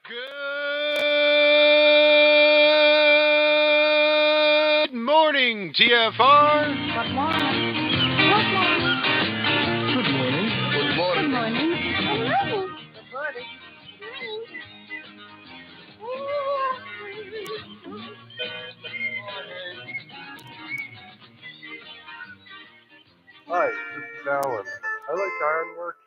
Good morning, TFR. Good morning. Good morning. Good morning. Good morning. Hi, this is Alan. I like Ironworx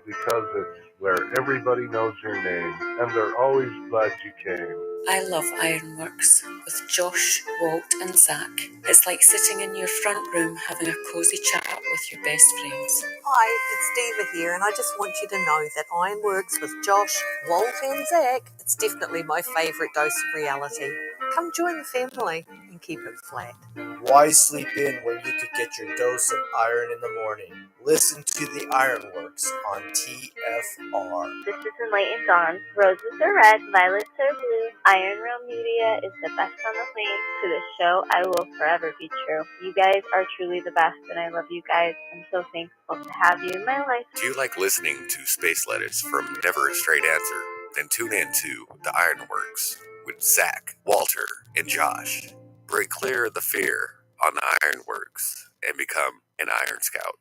because it's where everybody knows your name, and they're always glad you came. I love Ironworx with Josh, Walt and Zack. It's like sitting in your front room having a cosy chat with your best friends. Hi, it's Diva here, and I just want you to know that Ironworx with Josh, Walt and Zack, it's definitely my favourite dose of reality. Come join the family and keep it flat. Why sleep in when you could get your dose of iron in the morning? Listen to the Ironworx on TFR. This is Enlightened Dawn. Roses are red, violets are blue. Iron Realm Media is the best on the planet. To this show, I will forever be true. You guys are truly the best, and I love you guys. I'm so thankful to have you in my life. Do you like listening to space letters from Never a Straight Answer? Then tune in to the Ironworx with Zack, Walter, and Josh. Break clear of the fear on the Ironworx and become an Iron Scout.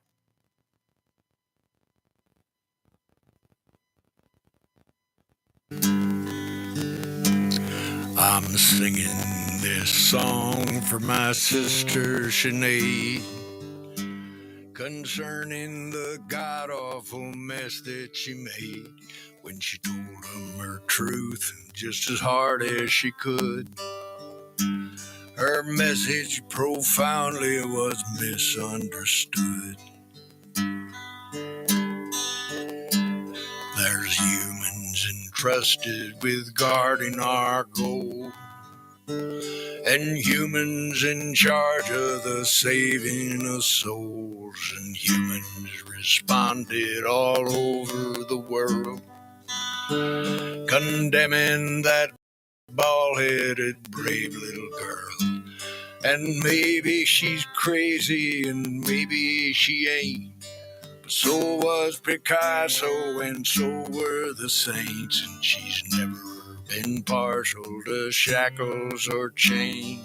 I'm singing this song for my sister Sinead, concerning the god-awful mess that she made when she told him her truth just as hard as she could. Her message profoundly was misunderstood. There's humans entrusted with guarding our gold, and humans in charge of the saving of souls, and humans responded all over the world, condemning that bald-headed brave little girl. And maybe she's crazy and maybe she ain't, but so was Picasso and so were the saints, and she's never been partial to shackles or chains.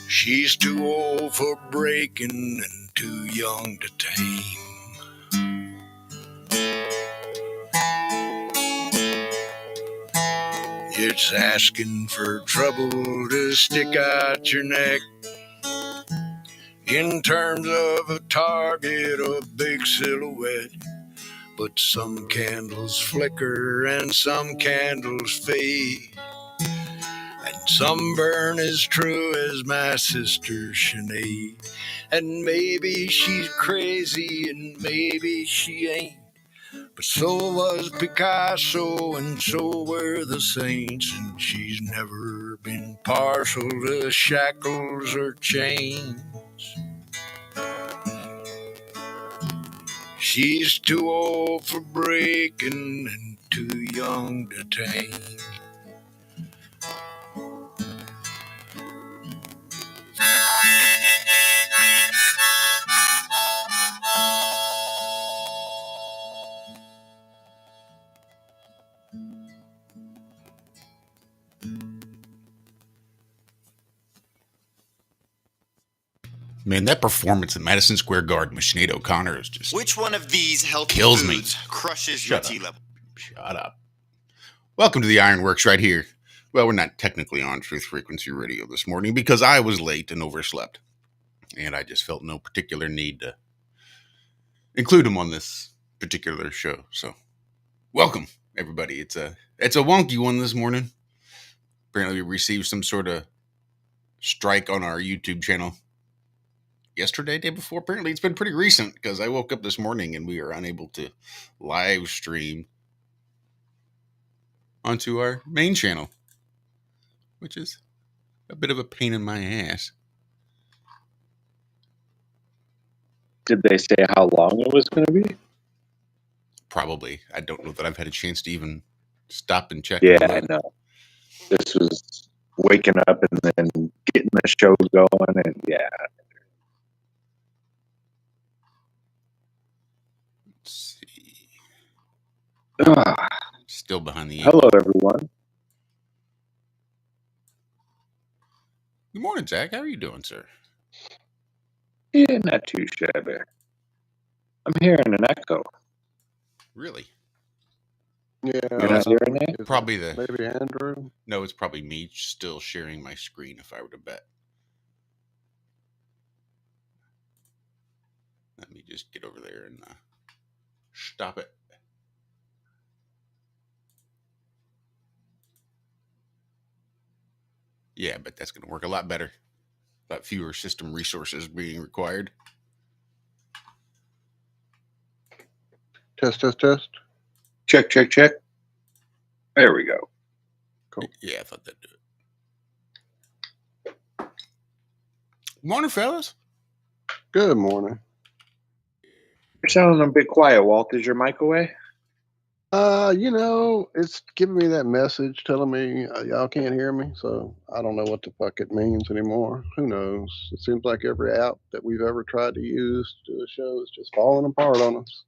She's too old for breaking and too young to tame. It's asking for trouble to stick out your neck in terms of a target or big silhouette. But some candles flicker and some candles fade, and some burn as true as my sister Sinead. And maybe she's crazy and maybe she ain't, but so was Picasso and so were the saints, and she's never been partial to shackles or chains. She's too old for breaking and too young to tame. Man, that performance at Madison Square Garden with Sinead O'Connor is just... Which one of these healthy kills foods me. crushes Shut your up. T-level? Shut up. Welcome to the Ironworx right here. Well, we're not technically on Truth Frequency Radio this morning because I was late and overslept. And I just felt no particular need to include him on this particular show. So, welcome, everybody. It's a wonky one this morning. Apparently we received some sort of strike on our YouTube channel yesterday, day before. Apparently it's been pretty recent because I woke up this morning and we are unable to live stream onto our main channel, which is a bit of a pain in my ass. Did they say how long it was going to be? Probably. I don't know that I've had a chance to even stop and check. Yeah, I know. This was waking up and then getting the show going, and yeah. Let's see. Still behind the Hello, everyone. Good morning, Zach. How are you doing, sir? Yeah, not too shabby. I'm hearing an echo. Really? Yeah, You're not hearing it? is Probably it maybe Andrew. No, it's probably me still sharing my screen if I were to bet. Let me just get over there and stop it. Yeah, but that's going to work a lot better. A lot fewer system resources being required. Test, test, test. Check, check, check. There we go. Cool. Yeah, I thought that'd do it. Morning, fellas. Good morning. You're sounding a bit quiet, Walt. Is your mic away? It's giving me that message telling me y'all can't hear me, so I don't know what the fuck it means anymore. Who knows? It seems like every app that we've ever tried to use to do a show is just falling apart on us.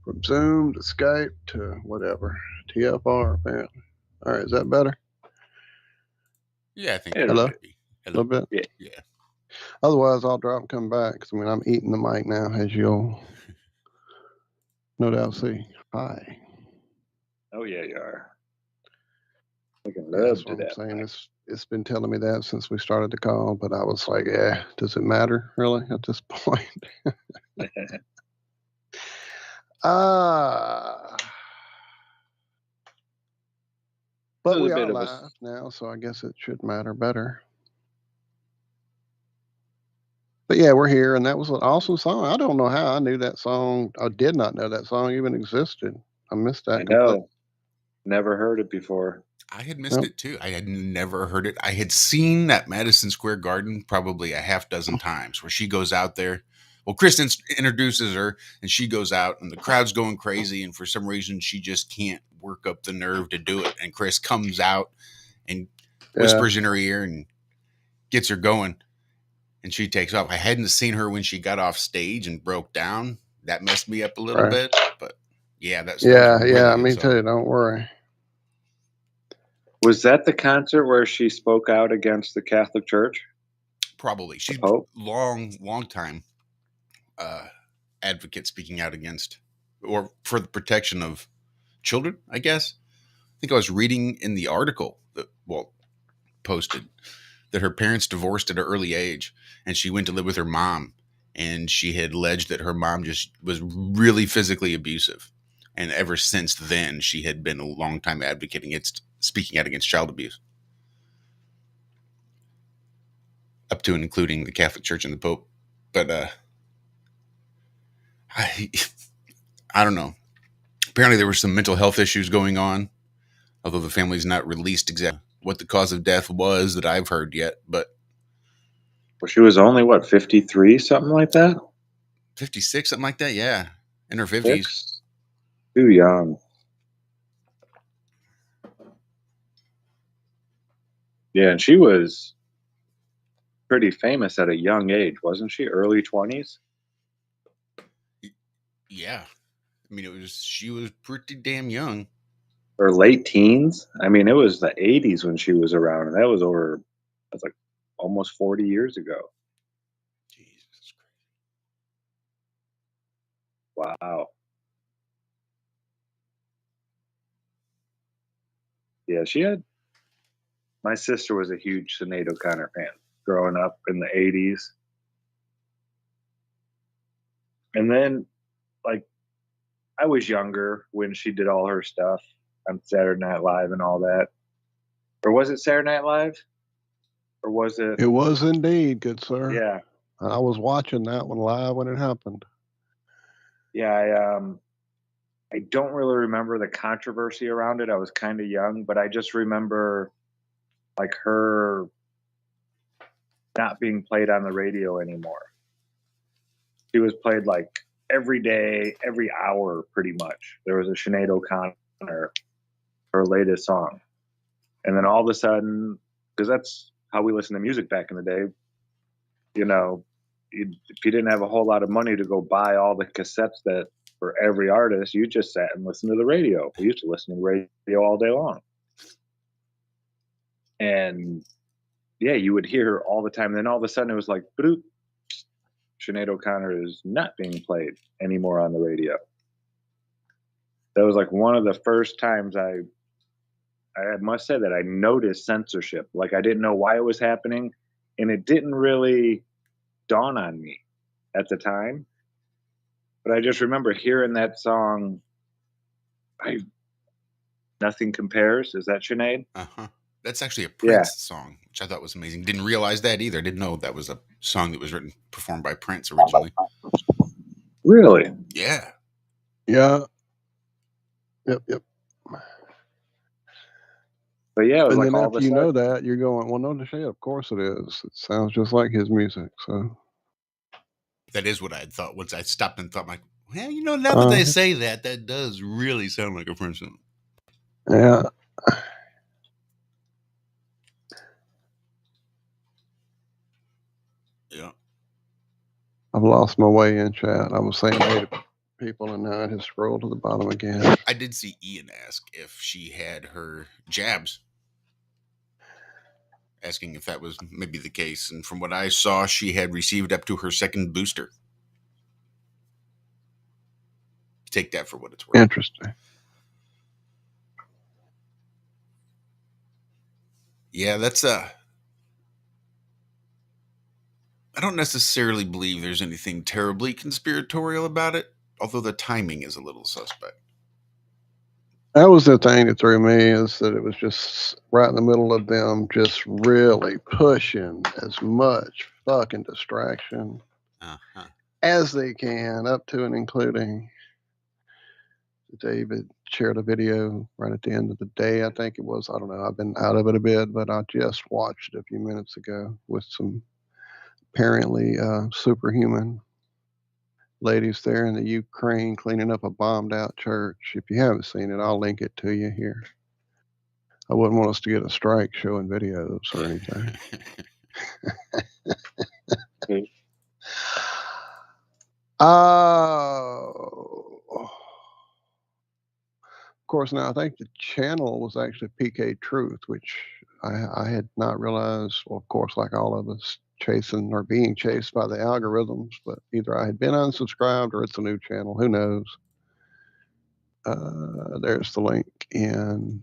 From Zoom to Skype to whatever. TFR, apparently. All right, is that better? Yeah, I think Hello? might be. A little bit? Yeah. Otherwise, I'll drop and come back, because, I'm eating the mic now, as you'll no doubt see. Hi. Oh, yeah, you are. I can Yeah, love that's to what I'm that. saying. It's been telling me that since we started the call, but I was like, yeah, does it matter really at this point? But we are live now, so I guess it should matter better. But yeah, we're here, and that was an awesome song. I don't know how I knew that song. I did not know that song even existed. I missed that. I know. Never heard it before. I had missed it too. I had never heard it. I had seen that Madison Square Garden probably a half dozen times where she goes out there. Well, Kristen introduces her and she goes out and the crowd's going crazy. And for some reason, she just can't work up the nerve to do it. And Chris comes out and whispers in her ear and gets her going. And she takes off. I hadn't seen her when she got off stage and broke down. That messed me up a little bit. But yeah, that's me too. Don't worry. Was that the concert where she spoke out against the Catholic Church? Probably. She's long time advocate speaking out against or for the protection of children, I guess. I think I was reading in the article that Walt posted that her parents divorced at an early age and she went to live with her mom, and she had alleged that her mom just was really physically abusive. And ever since then, she had been a long time advocating against speaking out against child abuse. Up to and including the Catholic Church and the Pope. But I don't know. Apparently there were some mental health issues going on, although the family's not released exactly what the cause of death was that I've heard yet. But well, she was only, 53, something like that? 56, something like that, yeah. In her 50s. Too young. Yeah, and she was pretty famous at a young age, wasn't she? Early 20s? Yeah. I mean, she was pretty damn young. Or late teens. I mean, it was the 80s when she was around, and that's like almost 40 years ago. Jesus Christ. Wow. Yeah, my sister was a huge Sinead O'Connor fan growing up in the 80s. And then, I was younger when she did all her stuff on Saturday Night Live and all that. Or was it Saturday Night Live? Or was it? It was indeed, good sir. Yeah. I was watching that one live when it happened. Yeah, I don't really remember the controversy around it. I was kind of young, but I just remember her not being played on the radio anymore. She was played every day, every hour, pretty much. There was a Sinead O'Connor, her latest song. And then all of a sudden, because that's how we listened to music back in the day, if you didn't have a whole lot of money to go buy all the cassettes that for every artist, you just sat and listened to the radio. We used to listen to the radio all day long. And yeah, you would hear her all the time. And then all of a sudden it was like, bloop, Sinead O'Connor is not being played anymore on the radio. That was like one of the first times I must say that I noticed censorship. Like I didn't know why it was happening, and it didn't really dawn on me at the time. But I just remember hearing that song, Nothing Compares. Is that Sinead? Uh-huh. That's actually a Prince song, which I thought was amazing. Didn't realize that either. Didn't know that was a song that was performed by Prince originally. Really? Yeah. Yeah. Yep. But yeah, it was And like then all after of a you sudden, know that, you're going, well, no shit, of course it is. It sounds just like his music. So that is what I had thought once I stopped and thought, like, well, you know, now that they say that, that does really sound like a Prince song. Yeah. Yeah. I've lost my way in chat. I was saying hey to people, and now it has scrolled to the bottom again. I did see Ian ask if she had her jabs, asking if that was maybe the case. And from what I saw, she had received up to her second booster. Take that for what it's worth. Interesting. Yeah, that's I don't necessarily believe there's anything terribly conspiratorial about it, although the timing is a little suspect. That was the thing that threw me, is that it was just right in the middle of them just really pushing as much fucking distraction as they can, up to and including David shared a video right at the end of the day, I think it was. I don't know. I've been out of it a bit, but I just watched it a few minutes ago with some apparently superhuman ladies there in the Ukraine cleaning up a bombed out church. If you haven't seen it, I'll link it to you here. I wouldn't want us to get a strike showing videos or anything. Of course, now I think the channel was actually PK Truth, which I had not realized. Well, of course, like all of us, chasing or being chased by the algorithms, but either I had been unsubscribed or it's a new channel. Who knows? There's the link in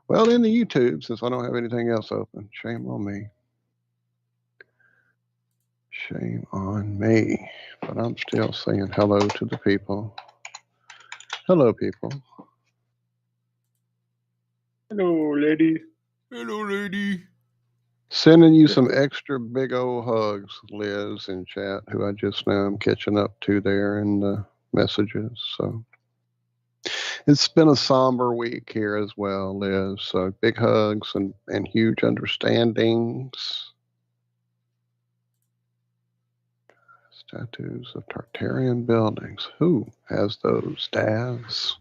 the YouTube, since I don't have anything else open. Shame on me. Shame on me. But I'm still saying hello to the people. Hello, people. Hello, lady. Hello, lady. Sending you some extra big old hugs, Liz, in chat, who I just now am catching up to there in the messages. So it's been a somber week here as well, Liz. So big hugs and huge understandings. Statues of Tartarian buildings. Who has those, Daz?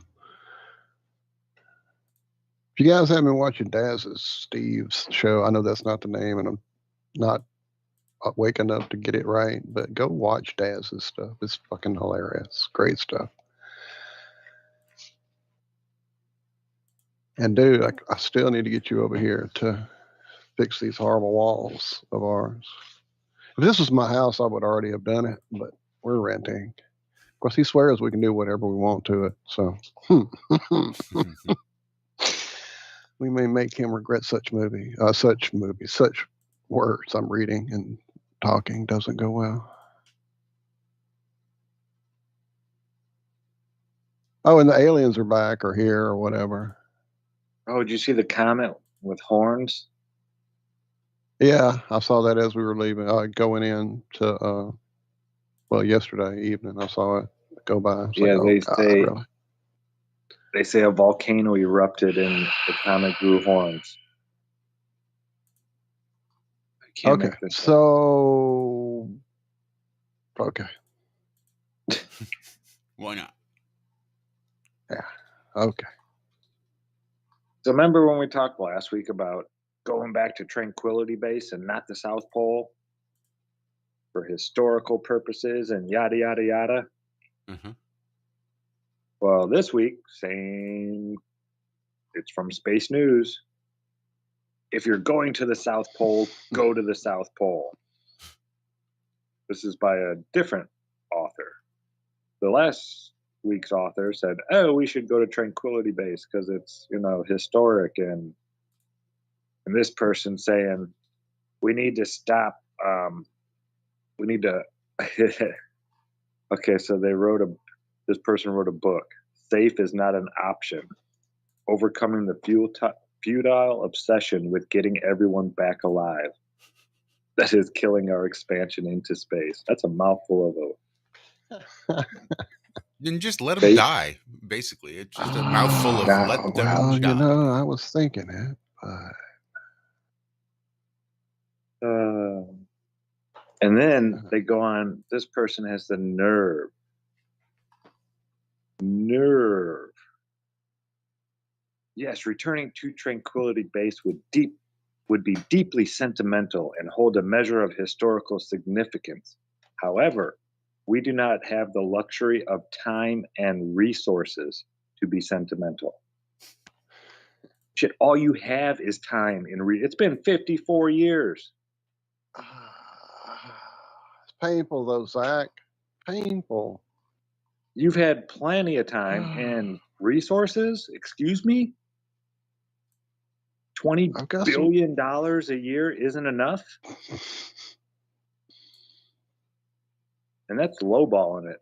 If you guys haven't been watching Daz's Steve's show, I know that's not the name, and I'm not waking up to get it right, but go watch Daz's stuff. It's fucking hilarious. Great stuff. And dude, I still need to get you over here to fix these horrible walls of ours. If this was my house, I would already have done it, but we're renting. Of course, he swears we can do whatever we want to it, so we may make him regret such words I'm reading and talking doesn't go well. Oh, and the aliens are back or here or whatever. Oh, did you see the comet with horns? Yeah, I saw that as we were leaving, going in to, yesterday evening. I saw it go by. They say a volcano erupted and the comet grew horns. Okay, so okay. Why not? Yeah. Okay. So remember when we talked last week about going back to Tranquility Base and not the South Pole for historical purposes and yada, yada, yada? Mm-hmm. Well, this week, it's from Space News. If you're going to the South Pole, go to the South Pole. This is by a different author. The last week's author said, "Oh, we should go to Tranquility Base because it's, historic." And this person saying, "We need to stop. We need to." Okay, so this person wrote a book. Safe is not an option. Overcoming the futile obsession with getting everyone back alive. That is killing our expansion into space. That's a mouthful of Then just let them die. Basically, it's just a mouthful of let them well, die. I was thinking it, but and then they go on. This person has the nerve. Yes, returning to Tranquility Base would be deeply sentimental and hold a measure of historical significance. However, we do not have the luxury of time and resources to be sentimental. Shit, all you have is time and it's been 54 years. it's painful though, Zach. Painful. You've had plenty of time and resources. Excuse me? $20 billion a year isn't enough? And that's lowballing it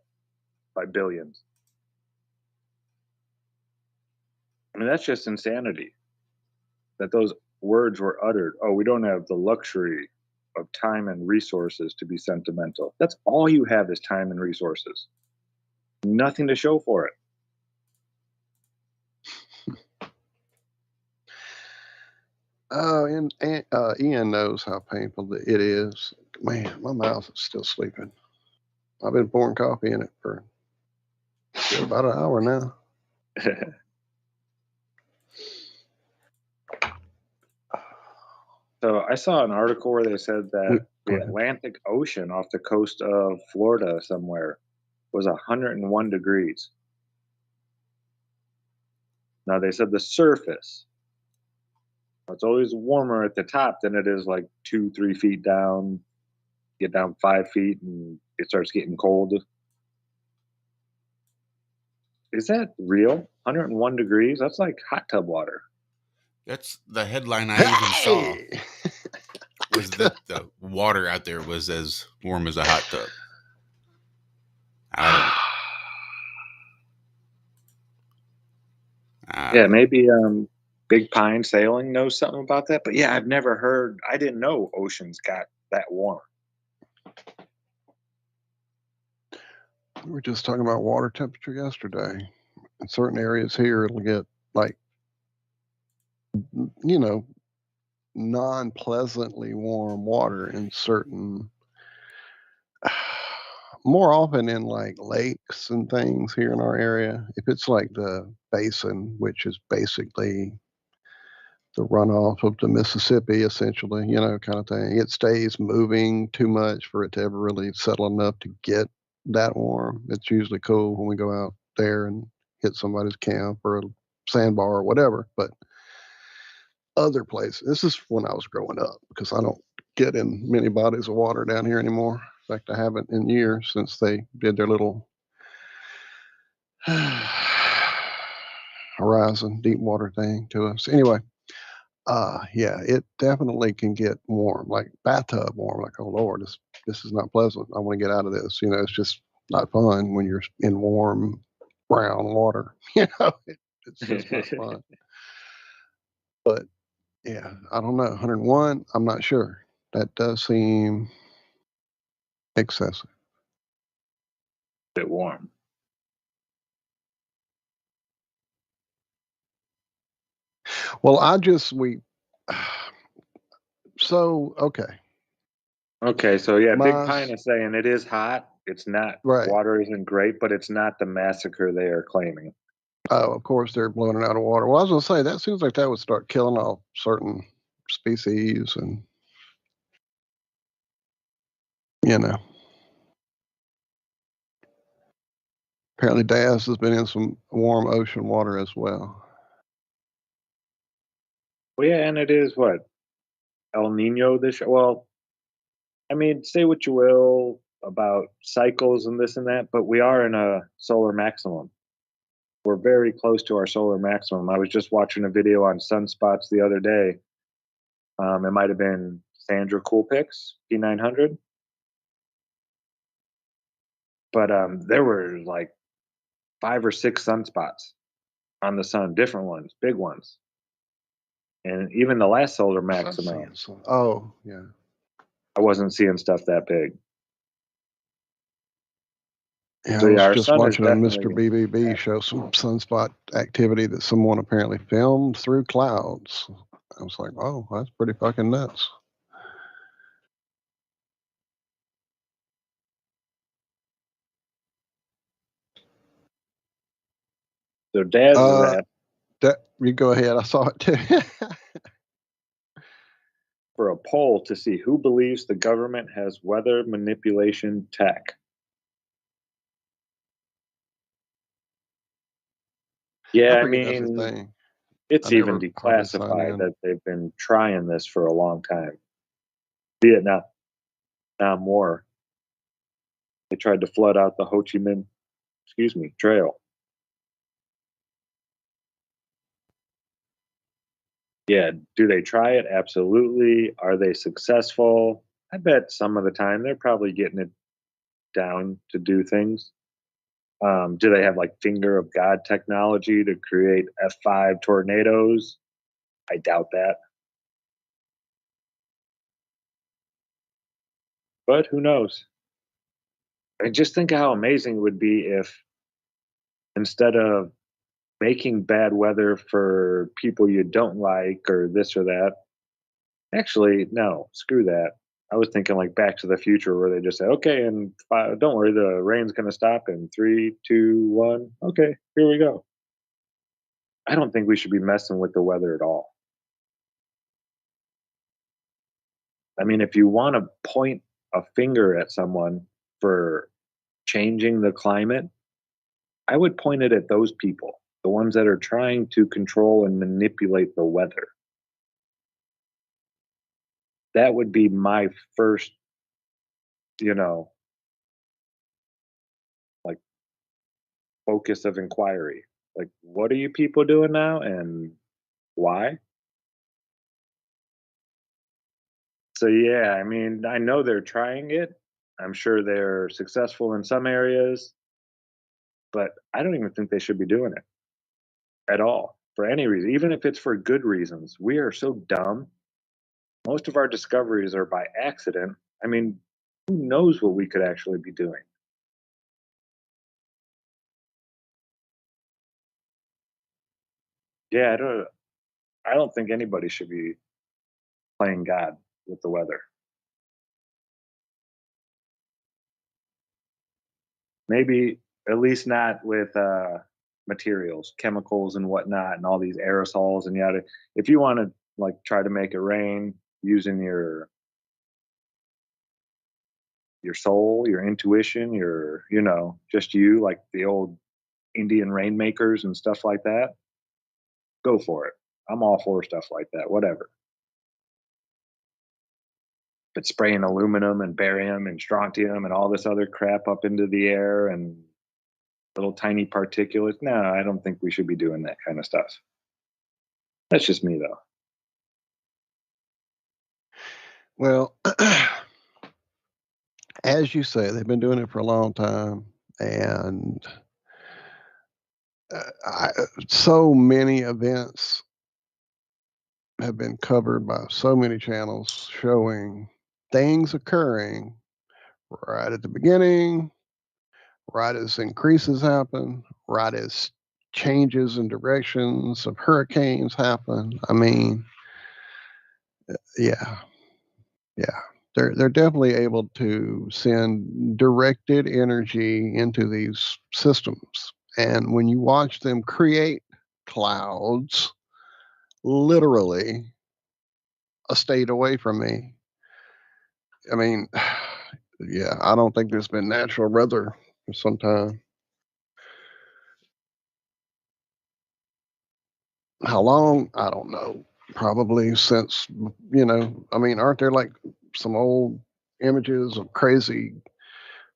by billions. I mean, that's just insanity that those words were uttered. Oh, we don't have the luxury of time and resources to be sentimental. That's all you have is time and resources. Nothing to show for it. Oh, and Ian knows how painful it is. Man, my mouth is still sleeping. I've been pouring coffee in it for about an hour now. So I saw an article where they said that the Atlantic Ocean off the coast of Florida somewhere was 101 degrees. Now they said the surface, it's always warmer at the top than it is like 2-3 feet down. Get down 5 feet and it starts getting cold. Is that real? 101 degrees? That's like hot tub water. That's the headline I even saw. Was that the water out there was as warm as a hot tub? I don't know. Yeah, maybe Big Pine Sailing knows something about that. But yeah, I didn't know oceans got that warm. We were just talking about water temperature yesterday. In certain areas here, it'll get like, non-pleasantly warm water in certain, more often in like lakes and things here in our area. If it's like the basin, which is basically the runoff of the Mississippi, essentially, kind of thing, it stays moving too much for it to ever really settle enough to get that warm. It's usually cool when we go out there and hit somebody's camp or a sandbar or whatever. But other places, this is when I was growing up, because I don't get in many bodies of water down here anymore. In fact, I haven't in years since they did their little Horizon deep water thing to us. Anyway, yeah, it definitely can get warm, like bathtub warm. Like, oh Lord, this is not pleasant. I want to get out of this. It's just not fun when you're in warm brown water. It's just not fun. But yeah, I don't know. 101, I'm not sure. That does seem excessive. A bit warm. Well, okay. Okay, so yeah, Big Pine is saying it is hot. It's not, right. Water isn't great, but it's not the massacre they are claiming. Oh, of course they're blowing it out of water. Well, I was going to say, that seems like that would start killing off certain species and, Apparently, Daz has been in some warm ocean water as well. Well, yeah, and it is what? El Nino this year? Well, I mean, say what you will about cycles and this and that, but we are in a solar maximum. We're very close to our solar maximum. I was just watching a video on sunspots the other day. It might have been Sandra Coolpix, P900. But there were like 5 or 6 sunspots on the sun, different ones, big ones. And even the last solar maximum, Oh, yeah. I wasn't seeing stuff that big. Yeah, So I yeah, was our just sun is watching on Mr. definitely BBB show some sunspot activity that someone apparently filmed through clouds. I was like, oh, that's pretty fucking nuts. so Daz is at You go ahead. I saw it too. for a poll to see who believes the government has weather manipulation tech. Yeah, I I figured that's the mean, thing. it's I even never hardly sign declassified in. that they've been trying this for a long time. Vietnam War. They tried to flood out the Ho Chi Minh, Trail. Yeah, do they try it? Absolutely. Are they successful? I bet some of the time they're probably getting it down to do things. Do they have like finger of God technology to create F5 tornadoes? I doubt that. But who knows? I just think how amazing it would be if instead of making bad weather for people you don't like or this or that, actually, no, screw that. I was thinking like Back to the Future, where they just say, "Okay, and don't worry, the rain's going to stop in 3, 2, 1. Okay, here we go." I don't think we should be messing with the weather at all. I mean, if you want to point a finger at someone for changing the climate, I would point it at those people, the ones that are trying to control and manipulate the weather. That would be my first, you know, like focus of inquiry. Like, what are you people doing now and why? So, yeah, I mean, I know they're trying it. I'm sure they're successful in some areas, but I don't even think they should be doing it at all for any reason, even if it's for good reasons. We are so dumb. Most of our discoveries are by accident. I mean, who knows what we could actually be doing? Yeah, I don't think anybody should be playing God with the weather. Maybe at least not with materials, chemicals, and whatnot, and all these aerosols and yada. If you want to like try to make it rain using your soul, your intuition, just you, like the old Indian rainmakers and stuff like that, go for it. I'm all for stuff like that. Whatever. But spraying aluminum and barium and strontium and all this other crap up into the air and little tiny particulates. No, I don't think we should be doing that kind of stuff. That's just me, though. Well, as you say, they've been doing it for a long time, and so many events have been covered by so many channels showing things occurring right at the beginning, right as increases happen, right as changes in directions of hurricanes happen. I mean, yeah, yeah. They're definitely able to send directed energy into these systems. And when you watch them create clouds, literally a state away from me, I mean, yeah, I don't think there's been natural weather for some time. How long? I don't know. Probably since, I mean, aren't there like some old images of crazy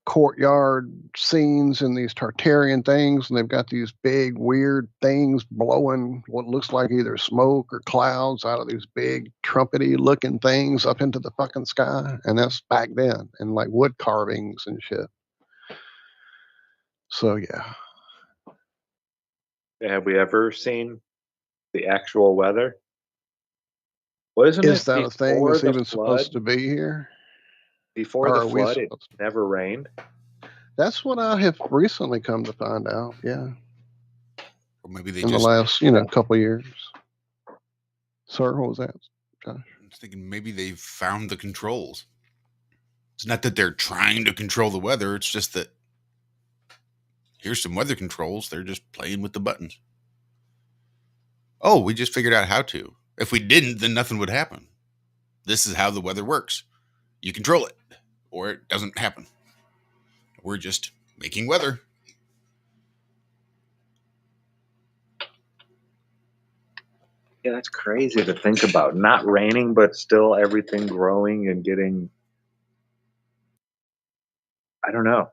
courtyard scenes in these Tartarian things, and they've got these big weird things blowing what looks like either smoke or clouds out of these big trumpety looking things up into the fucking sky, and that's back then, and like wood carvings and shit. So yeah. Have we ever seen the actual weather? Wasn't Is it that a thing before that's the even flood? supposed to be here? Before Or the are we flood, it supposed to? never rained. That's what I have recently come to find out. Yeah. Or maybe they In the just, last, couple years. Sir, what was that, Josh? I'm thinking maybe they found the controls. It's not that they're trying to control the weather. It's just that here's some weather controls. They're just playing with the buttons. Oh, we just figured out how to. If we didn't, then nothing would happen. This is how the weather works. You control it, or it doesn't happen. We're just making weather. Yeah, that's crazy to think about. Not raining, but still everything growing and getting, I don't know.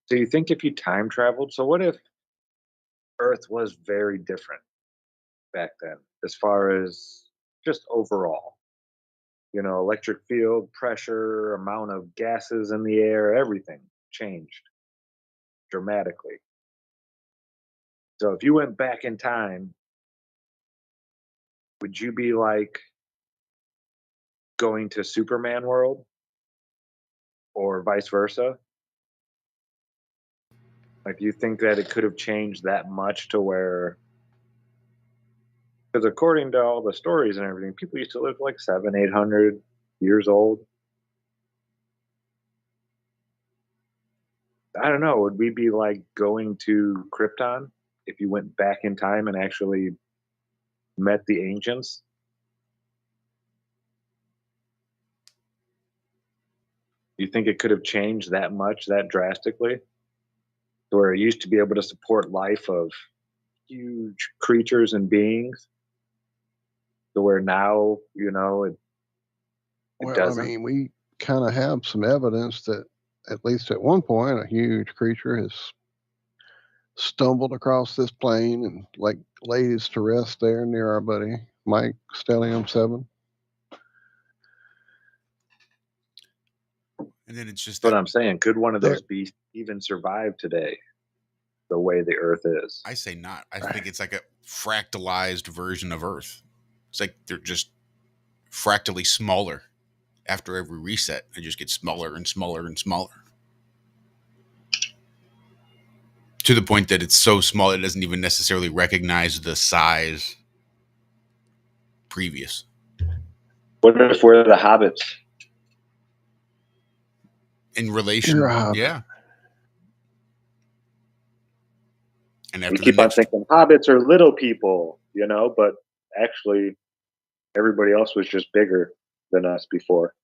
So you think if you time traveled, so what if Earth was very different back then as far as just overall? Electric field, pressure, amount of gases in the air, everything changed dramatically. So if you went back in time, would you be like going to Superman world or vice versa? Like, do you think that it could have changed that much to where, because according to all the stories and everything, people used to live like 700-800 years old. I don't know. Would we be like going to Krypton if you went back in time and actually met the ancients? Do you think it could have changed that much, that drastically, to where it used to be able to support life of huge creatures and beings, to where now, it Well, I doesn't? mean, we kind of have some evidence that at least at one point, a huge creature has stumbled across this plane and like laid his to rest there near our buddy Mike Stellium 7. And then it's just That's what that I'm saying. Could one of There, those beasts even survive today, the way the Earth is? I say not. I think it's like a fractalized version of Earth. It's like they're just fractally smaller. After every reset, they just get smaller and smaller and smaller. To the point that it's so small it doesn't even necessarily recognize the size previous. What if we're the hobbits? In relation, you're a hobbit. yeah. And We after the keep on next, thinking hobbits are little people, but actually everybody else was just bigger than us before.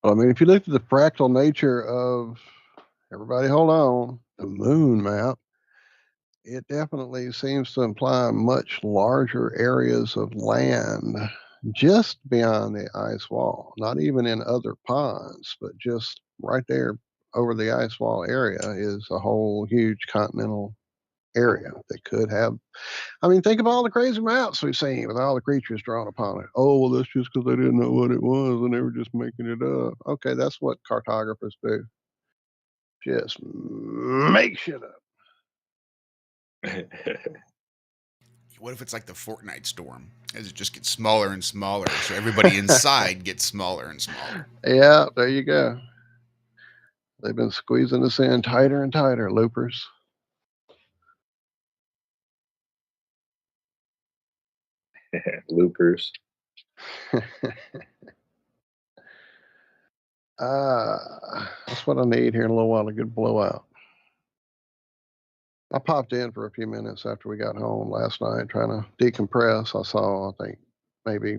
Well, I mean, if you look at the fractal nature of everybody, hold on, the moon map, it definitely seems to imply much larger areas of land just beyond the ice wall, not even in other ponds, but just right there over the ice wall area is a whole huge continental area that could have. I mean, think of all the crazy maps we've seen with all the creatures drawn upon it. Oh, well, that's just because they didn't know what it was and they were just making it up. Okay, that's what cartographers do. Just make shit up. what if it's like the Fortnite storm, as it just gets smaller and smaller, so everybody inside gets smaller and smaller. Yeah, there you go. They've been squeezing us in tighter and tighter, loopers. Loopers. That's what I need here in a little while, a good blowout. I popped in for a few minutes after we got home last night trying to decompress. I saw, I think, maybe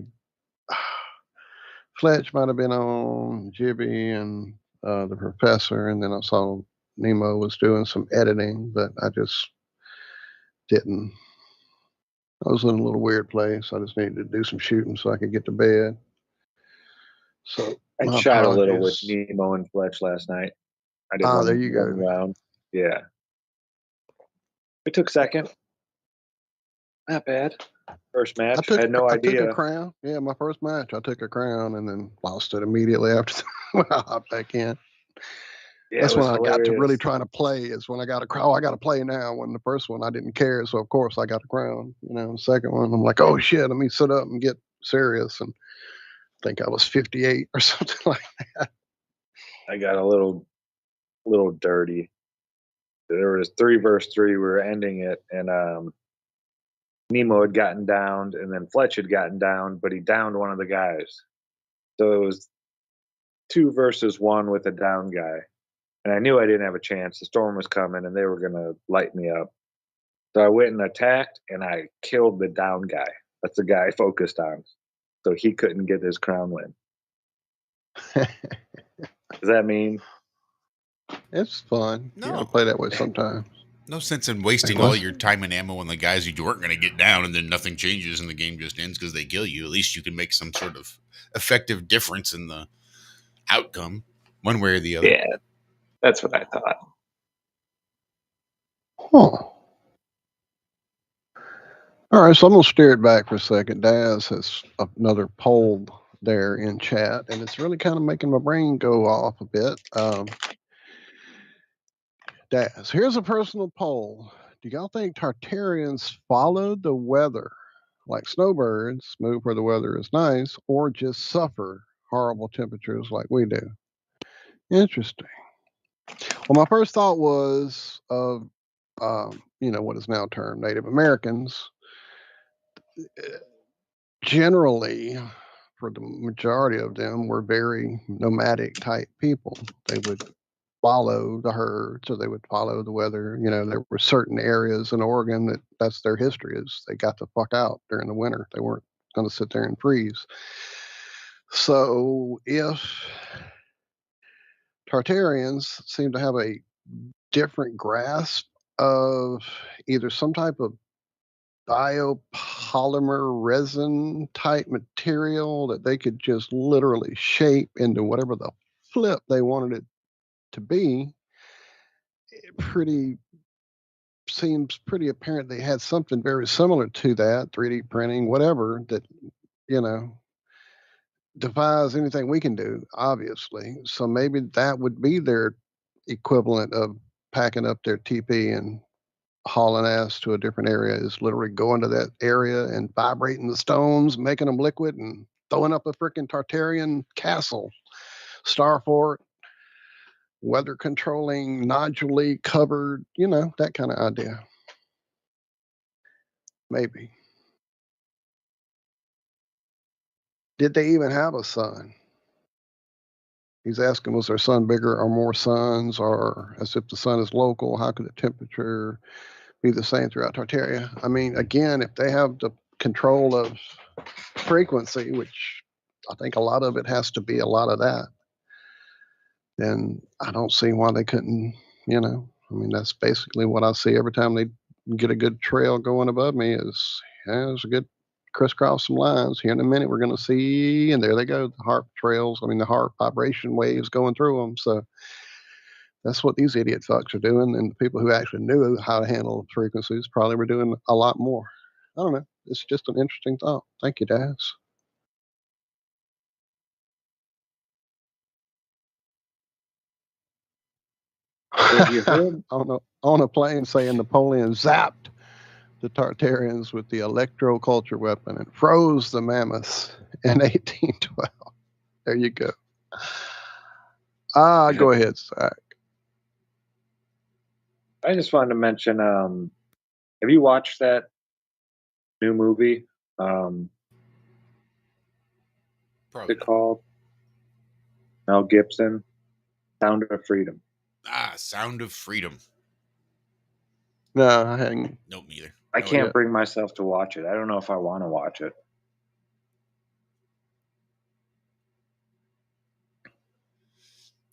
Fletch might have been on, Jibby and the professor, and then I saw Nemo was doing some editing, but I just didn't. I was in a little weird place. I just needed to do some shooting so I could get to bed. So I my shot a little with apologies. Nemo and Fletch last night. I did There you one go. round. Yeah. I took second. Not bad. First match. I had no I took a idea. crown. Yeah, my first match, I took a crown and then lost it immediately after when I hopped back in. Yeah, That's it was when I got to hilarious. really trying to play. Is when I got a crown. Oh, I got to play now. When the first one I didn't care, so of course I got the crown. You know, the second one I'm like, oh shit, let me sit up and get serious. And I think I was 58 or something like that. I got a little dirty. There was 3 versus 3. We were ending it, and Nemo had gotten downed, and then Fletch had gotten downed, but he downed one of the guys. So it was 2 versus 1 with a down guy. And I knew I didn't have a chance. The storm was coming, and they were going to light me up. So I went and attacked, and I killed the down guy. That's the guy I focused on. So he couldn't get his crown win. Does that mean? It's fun. No. You gotta play that way sometimes. No sense in wasting all your time and ammo on the guys you weren't going to get down, and then nothing changes and the game just ends because they kill you. At least you can make some sort of effective difference in the outcome, one way or the other. Yeah, that's what I thought. Huh. All right, so I'm gonna steer it back for a second. Daz has another poll there in chat, and it's really kind of making my brain go off a bit. Daz, here's a personal poll. Do y'all think Tartarians followed the weather, like snowbirds, move where the weather is nice, or just suffer horrible temperatures like we do? Interesting. Well, my first thought was of, what is now termed Native Americans. Generally, for the majority of them, were very nomadic type people. They would follow the herds, or they would follow the weather. There were certain areas in Oregon that's their history is they got the fuck out during the winter. They weren't going to sit there and freeze. So if Tartarians seem to have a different grasp of either some type of biopolymer resin type material that they could just literally shape into whatever the flip they wanted it to be, seems pretty apparent they had something very similar to that, 3D printing, whatever, that, defies anything we can do, obviously. So maybe that would be their equivalent of packing up their TP and hauling ass to a different area, is literally going to that area and vibrating the stones, making them liquid, and throwing up a freaking Tartarian castle, star fort, weather controlling, nodulally covered, that kind of idea. Maybe. Did they even have a sun? He's asking, was their sun bigger or more suns, or as if the sun is local, how could the temperature be the same throughout Tartaria? I mean, again, if they have the control of frequency, which I think a lot of it has to be a lot of that, then I don't see why they couldn't, that's basically what I see every time they get a good trail going above me is, there's a good crisscross some lines. Here in a minute, we're going to see, and there they go, the HARP trails. The HARP vibration waves going through them. So that's what these idiot fucks are doing. And the people who actually knew how to handle frequencies probably were doing a lot more. I don't know. It's just an interesting thought. Thank you, Daz. Have you heard? on a plane saying Napoleon zapped the Tartarians with the electroculture weapon and froze the mammoths in 1812. There you go. Go ahead, Zack. I just wanted to mention, have you watched that new movie? What's it called? Mel Gibson, Sound of Freedom. Sound of Freedom. No, I hadn't. Nope, neither. I can't bring myself to watch it. I don't know if I want to watch it.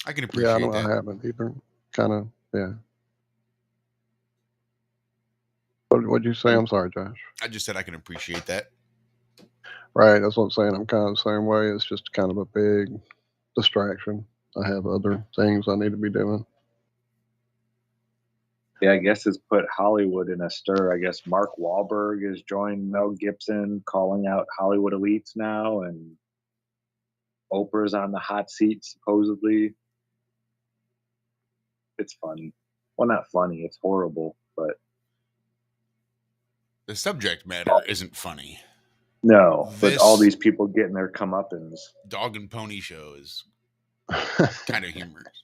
I can Yeah, appreciate I know that. I haven't either. Kind of, yeah. What'd you say? I'm sorry, Josh. I just said I can appreciate that. Right, that's what I'm saying. I'm kind of the same way. It's just kind of a big distraction. I have other things I need to be doing. Yeah, I guess it's put Hollywood in a stir. I guess Mark Wahlberg has joined Mel Gibson calling out Hollywood elites now, and Oprah's on the hot seat supposedly. It's funny. Well, not funny. It's horrible, but The subject matter isn't funny. no. But all This these people getting their comeuppance. dog and pony show is kind of humorous.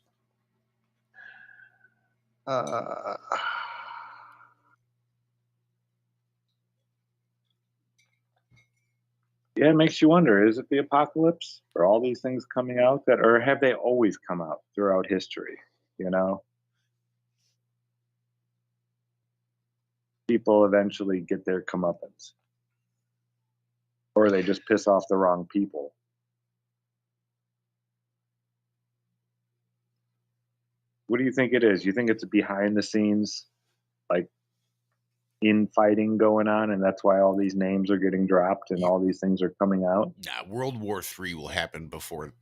Yeah, it makes you wonder, is it the apocalypse? Are all these things coming out that, or have they always come out throughout history? You know? People eventually get their comeuppance. Or they just piss off the wrong people. What do you think it is? You think it's behind the scenes, like infighting going on, and that's why all these names are getting dropped and all these things are coming out? Nah, World War III will happen before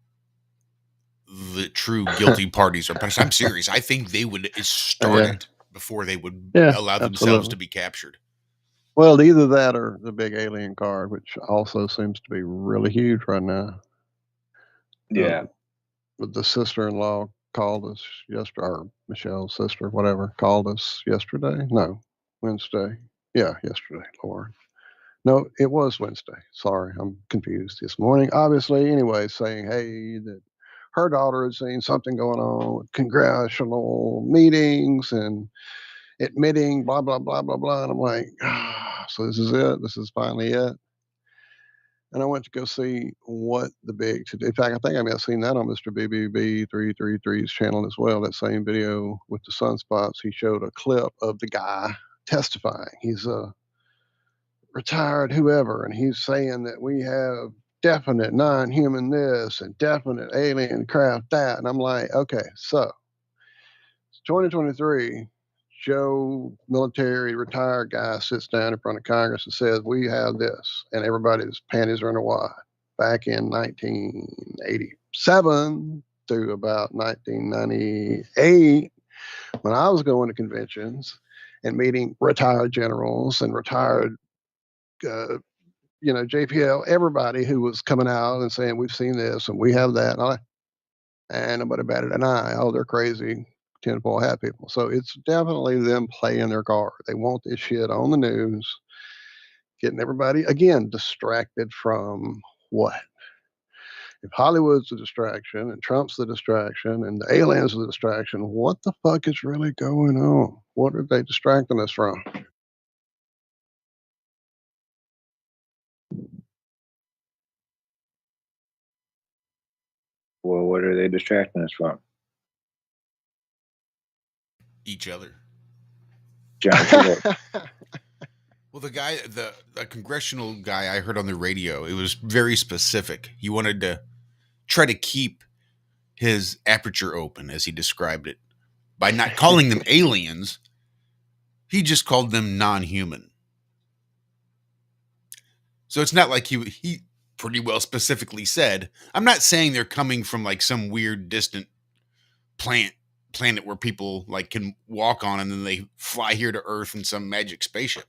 the true guilty parties are punished. I'm serious. I think they would start it before they would allow themselves to be captured. Well, either that or the big alien card, which also seems to be really huge right now. Yeah. The sister-in-law called us yesterday, or Michelle's sister, whatever, called us yesterday. No, Wednesday. Yeah, yesterday, Lord. No, it was Wednesday. Sorry, I'm confused this morning. Obviously, anyway, saying, hey, that her daughter had seen something going on with congressional meetings and admitting blah, blah, blah, blah, blah. And I'm like, so this is it. This is finally it. And I went to go see what the big, in fact, I think I may have seen that on Mr. BBB 333's channel as well. That same video with the sunspots. He showed a clip of the guy testifying. He's a retired whoever, and he's saying that we have definite non-human this and definite alien craft that. And I'm like, okay, so it's 2023. Joe, military retired guy, sits down in front of Congress and says, we have this, and everybody's panties are in a wad. Back in 1987 through about 1998, when I was going to conventions and meeting retired generals and retired, JPL, everybody who was coming out and saying, we've seen this and we have that. And nobody batted an eye. Oh, they're crazy tinfoil hat people. So it's definitely them playing their card. They want this shit on the news, getting everybody, again, distracted from what? If Hollywood's the distraction and Trump's the distraction and the aliens are the distraction, what the fuck is really going on? What are they distracting us from? Well, what are they distracting us from? Each other. Well, the guy, the congressional guy I heard on the radio, it was very specific. He wanted to try to keep his aperture open, as he described it, by not calling them aliens. He just called them non-human. So it's not like he pretty well specifically said, I'm not saying they're coming from like some weird distant planet where people like can walk on and then they fly here to Earth in some magic spaceship.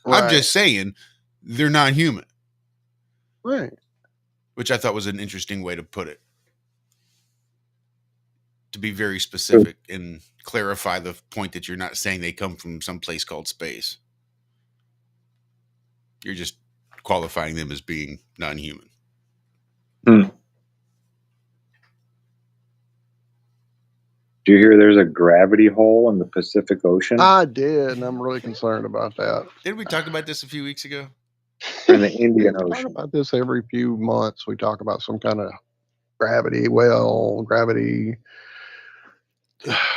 Right. I'm just saying they're non-human. Right. Which I thought was an interesting way to put it. To be very specific and clarify the point that you're not saying they come from some place called space. You're just qualifying them as being non-human. Do you hear there's a gravity hole in the Pacific Ocean? I did, and I'm really concerned about that. Didn't we talk about this a few weeks ago? In the Indian We Ocean. talk about this every few months. We talk about some kind of gravity well,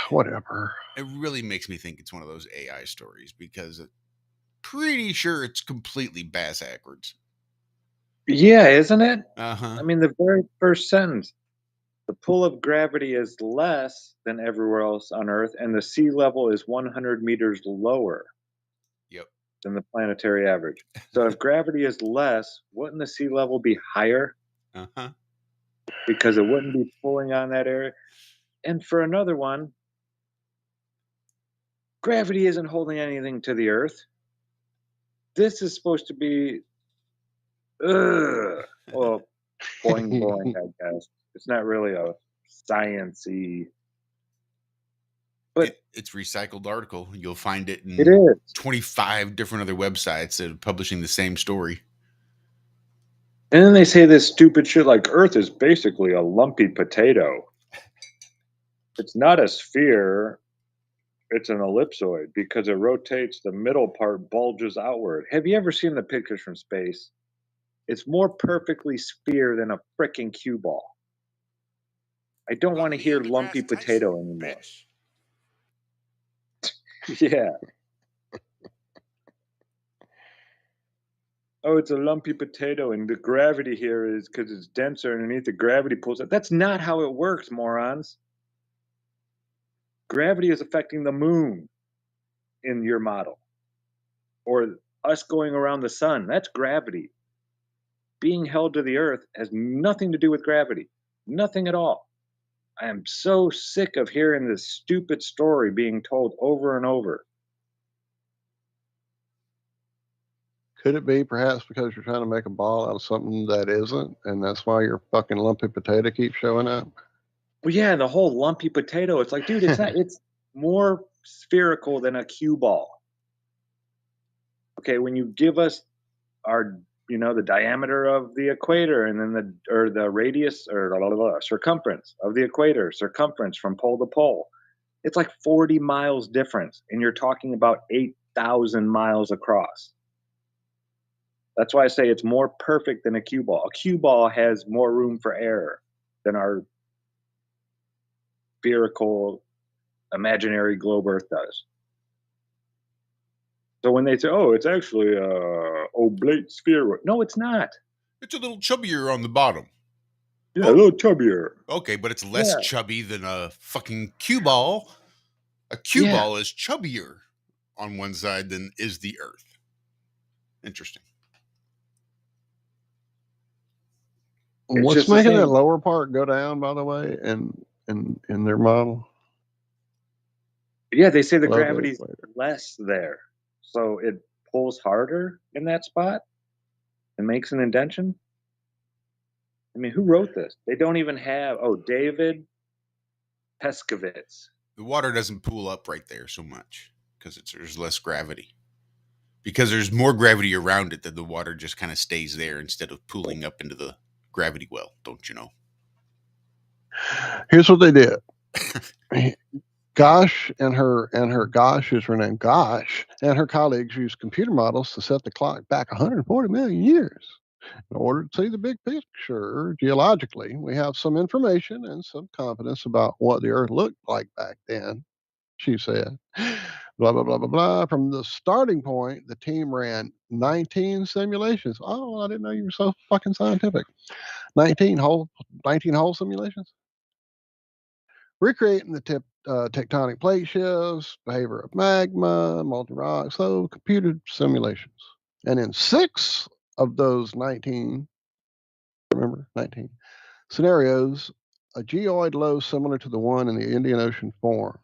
whatever. It really makes me think it's one of those AI stories because I'm pretty sure it's completely bass-backwards. Yeah, isn't it? Uh-huh. I mean, the very first sentence. the pull of gravity is less than everywhere else on Earth, and the sea level is 100 meters lower than the planetary average. So if gravity is less, wouldn't the sea level be higher? Uh-huh. Because it wouldn't be pulling on that area. And for another one, gravity isn't holding anything to the Earth. This is supposed to be, well, boing, boing, I guess. It's not really a science-y. But it's recycled article. You'll find it in it is 25 different other websites that are publishing the same story. And then they say this stupid shit like Earth is basically a lumpy potato. It's not a sphere. It's an ellipsoid because it rotates. The middle part bulges outward. Have you ever seen the pictures from space? It's more perfectly sphere than a frickin' cue ball. I don't want to hear lumpy potato anymore. Yeah. Oh, it's a lumpy potato, and the gravity here is because it's denser underneath. The gravity pulls it. That's not how it works, morons. Gravity is affecting the moon in your model, or us going around the sun. That's gravity. Being held to the Earth has nothing to do with gravity. Nothing at all. I am so sick of hearing this stupid story being told over and over. Could it be perhaps because you're trying to make a ball out of something that isn't, and that's why your fucking lumpy potato keeps showing up? Well, yeah, the whole lumpy potato. It's like, dude, it's not. It's more spherical than a cue ball. Okay, when you give us our, the diameter of the equator, and then the radius or circumference of the equator, circumference from pole to pole, it's like 40 miles difference, and you're talking about 8,000 miles across. That's why I say it's more perfect than a cue ball. A cue ball has more room for error than our spherical imaginary globe Earth does. So when they say, oh, it's actually a oblate sphere. No, it's not. It's a little chubbier on the bottom. Yeah, a little chubbier. Okay, but it's less chubby than a fucking cue ball. A cue ball is chubbier on one side than is the Earth. Interesting. What's making that lower part go down, by the way, in their model? Yeah, they say the gravity's less there. So it pulls harder in that spot and makes an indention. I mean, who wrote this? They don't even have, David Peskovitz. The water doesn't pool up right there so much because there's less gravity. Because there's more gravity around it, that the water just kind of stays there instead of pooling up into the gravity well, don't you know? Here's what they did. Gosh and her Gosh is her name. Gosh and her colleagues used computer models to set the clock back 140 million years. In order to see the big picture geologically, we have some information and some confidence about what the Earth looked like back then, she said. Blah, blah, blah, blah, blah. From the starting point, the team ran 19 simulations. Oh, I didn't know you were so fucking scientific. 19 whole simulations. Recreating the tectonic plate shifts, behavior of magma, molten rock, so computed simulations. And in 6 of those 19 scenarios, a geoid low similar to the one in the Indian Ocean formed.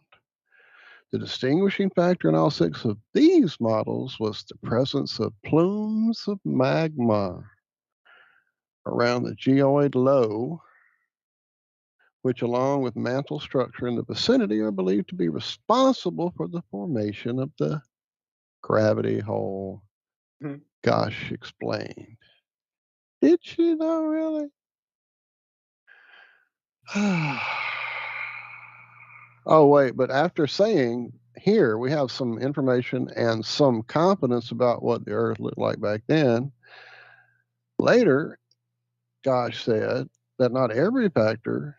The distinguishing factor in all 6 of these models was the presence of plumes of magma around the geoid low, which along with mantle structure in the vicinity are believed to be responsible for the formation of the gravity hole. Gosh explained. Did she though, really? Oh, wait, but after saying here we have some information and some confidence about what the Earth looked like back then, later, Gosh said that not every factor,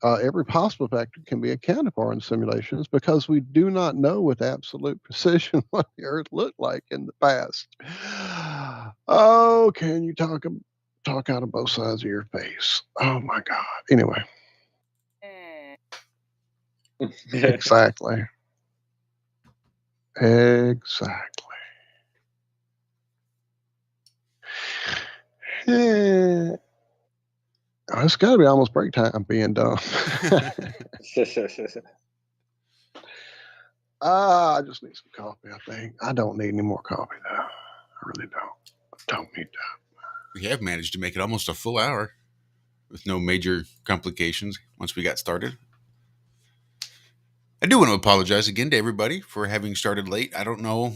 every possible factor can be accounted for in simulations because we do not know with absolute precision what the Earth looked like in the past. Oh, can you talk talk out of both sides of your face. Oh my God. Anyway. Exactly. Exactly. Yeah. Oh, it's got to be almost break time being done. I just need some coffee, I think. I don't need any more coffee, though. I really don't. I don't need that. We have managed to make it almost a full hour with no major complications once we got started. I do want to apologize again to everybody for having started late. I don't know.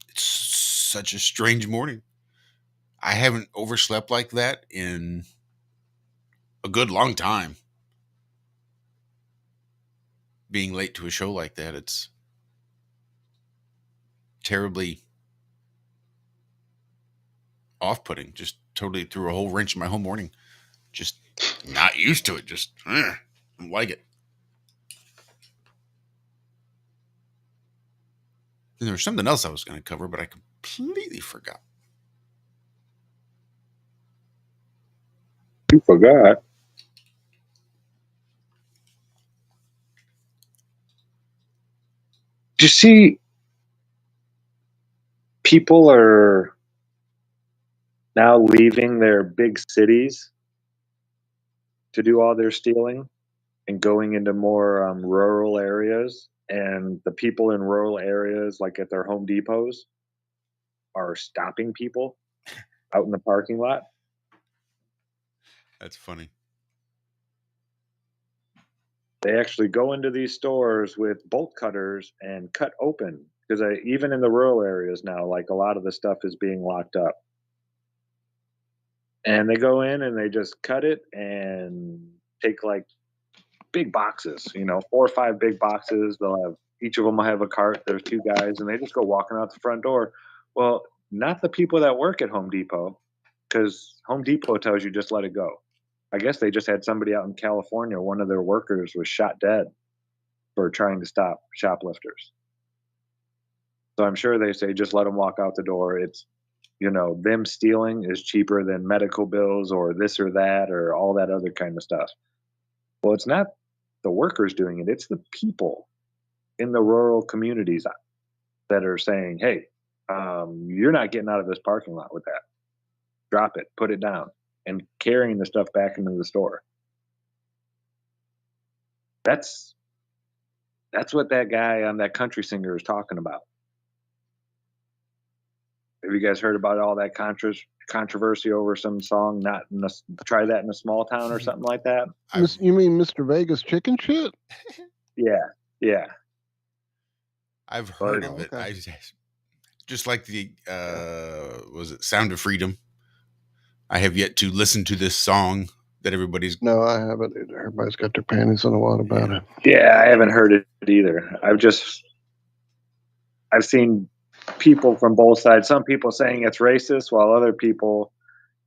It's such a strange morning. I haven't overslept like that in a good long time. Being late to a show like that, it's terribly off-putting. Just totally threw a whole wrench in my whole morning. Just not used to it. Just don't like it. And there was something else I was going to cover, but I completely forgot. You forgot. Do you see people are now leaving their big cities to do all their stealing and going into more rural areas? And the people in rural areas, like at their Home Depots, are stopping people out in the parking lot. That's funny. They actually go into these stores with bolt cutters and cut open, because even in the rural areas now, like a lot of the stuff is being locked up. And they go in and they just cut it and take like big boxes, 4 or 5 big boxes. They'll have, each of them will have a cart. There's 2 guys and they just go walking out the front door. Well, not the people that work at Home Depot, because Home Depot tells you just let it go. I guess they just had somebody out in California, one of their workers was shot dead for trying to stop shoplifters. So I'm sure they say just let them walk out the door. It's, them stealing is cheaper than medical bills or this or that or all that other kind of stuff. Well, it's not the workers doing it. It's the people in the rural communities that are saying, hey, you're not getting out of this parking lot with that. Drop it, put it down, and carrying the stuff back into the store. That's what that guy on that country singer is talking about. Have you guys heard about all that controversy over some song? Not in try that in a small town or something like that. You mean Mr. Vegas chicken shit? Yeah. I've heard of it. I just like the was it Sound of Freedom. I have yet to listen to this song that everybody's. No, I haven't either. Everybody's got their panties in a wad about it. Yeah, I haven't heard it either. I've seen people from both sides. Some people saying it's racist, while other people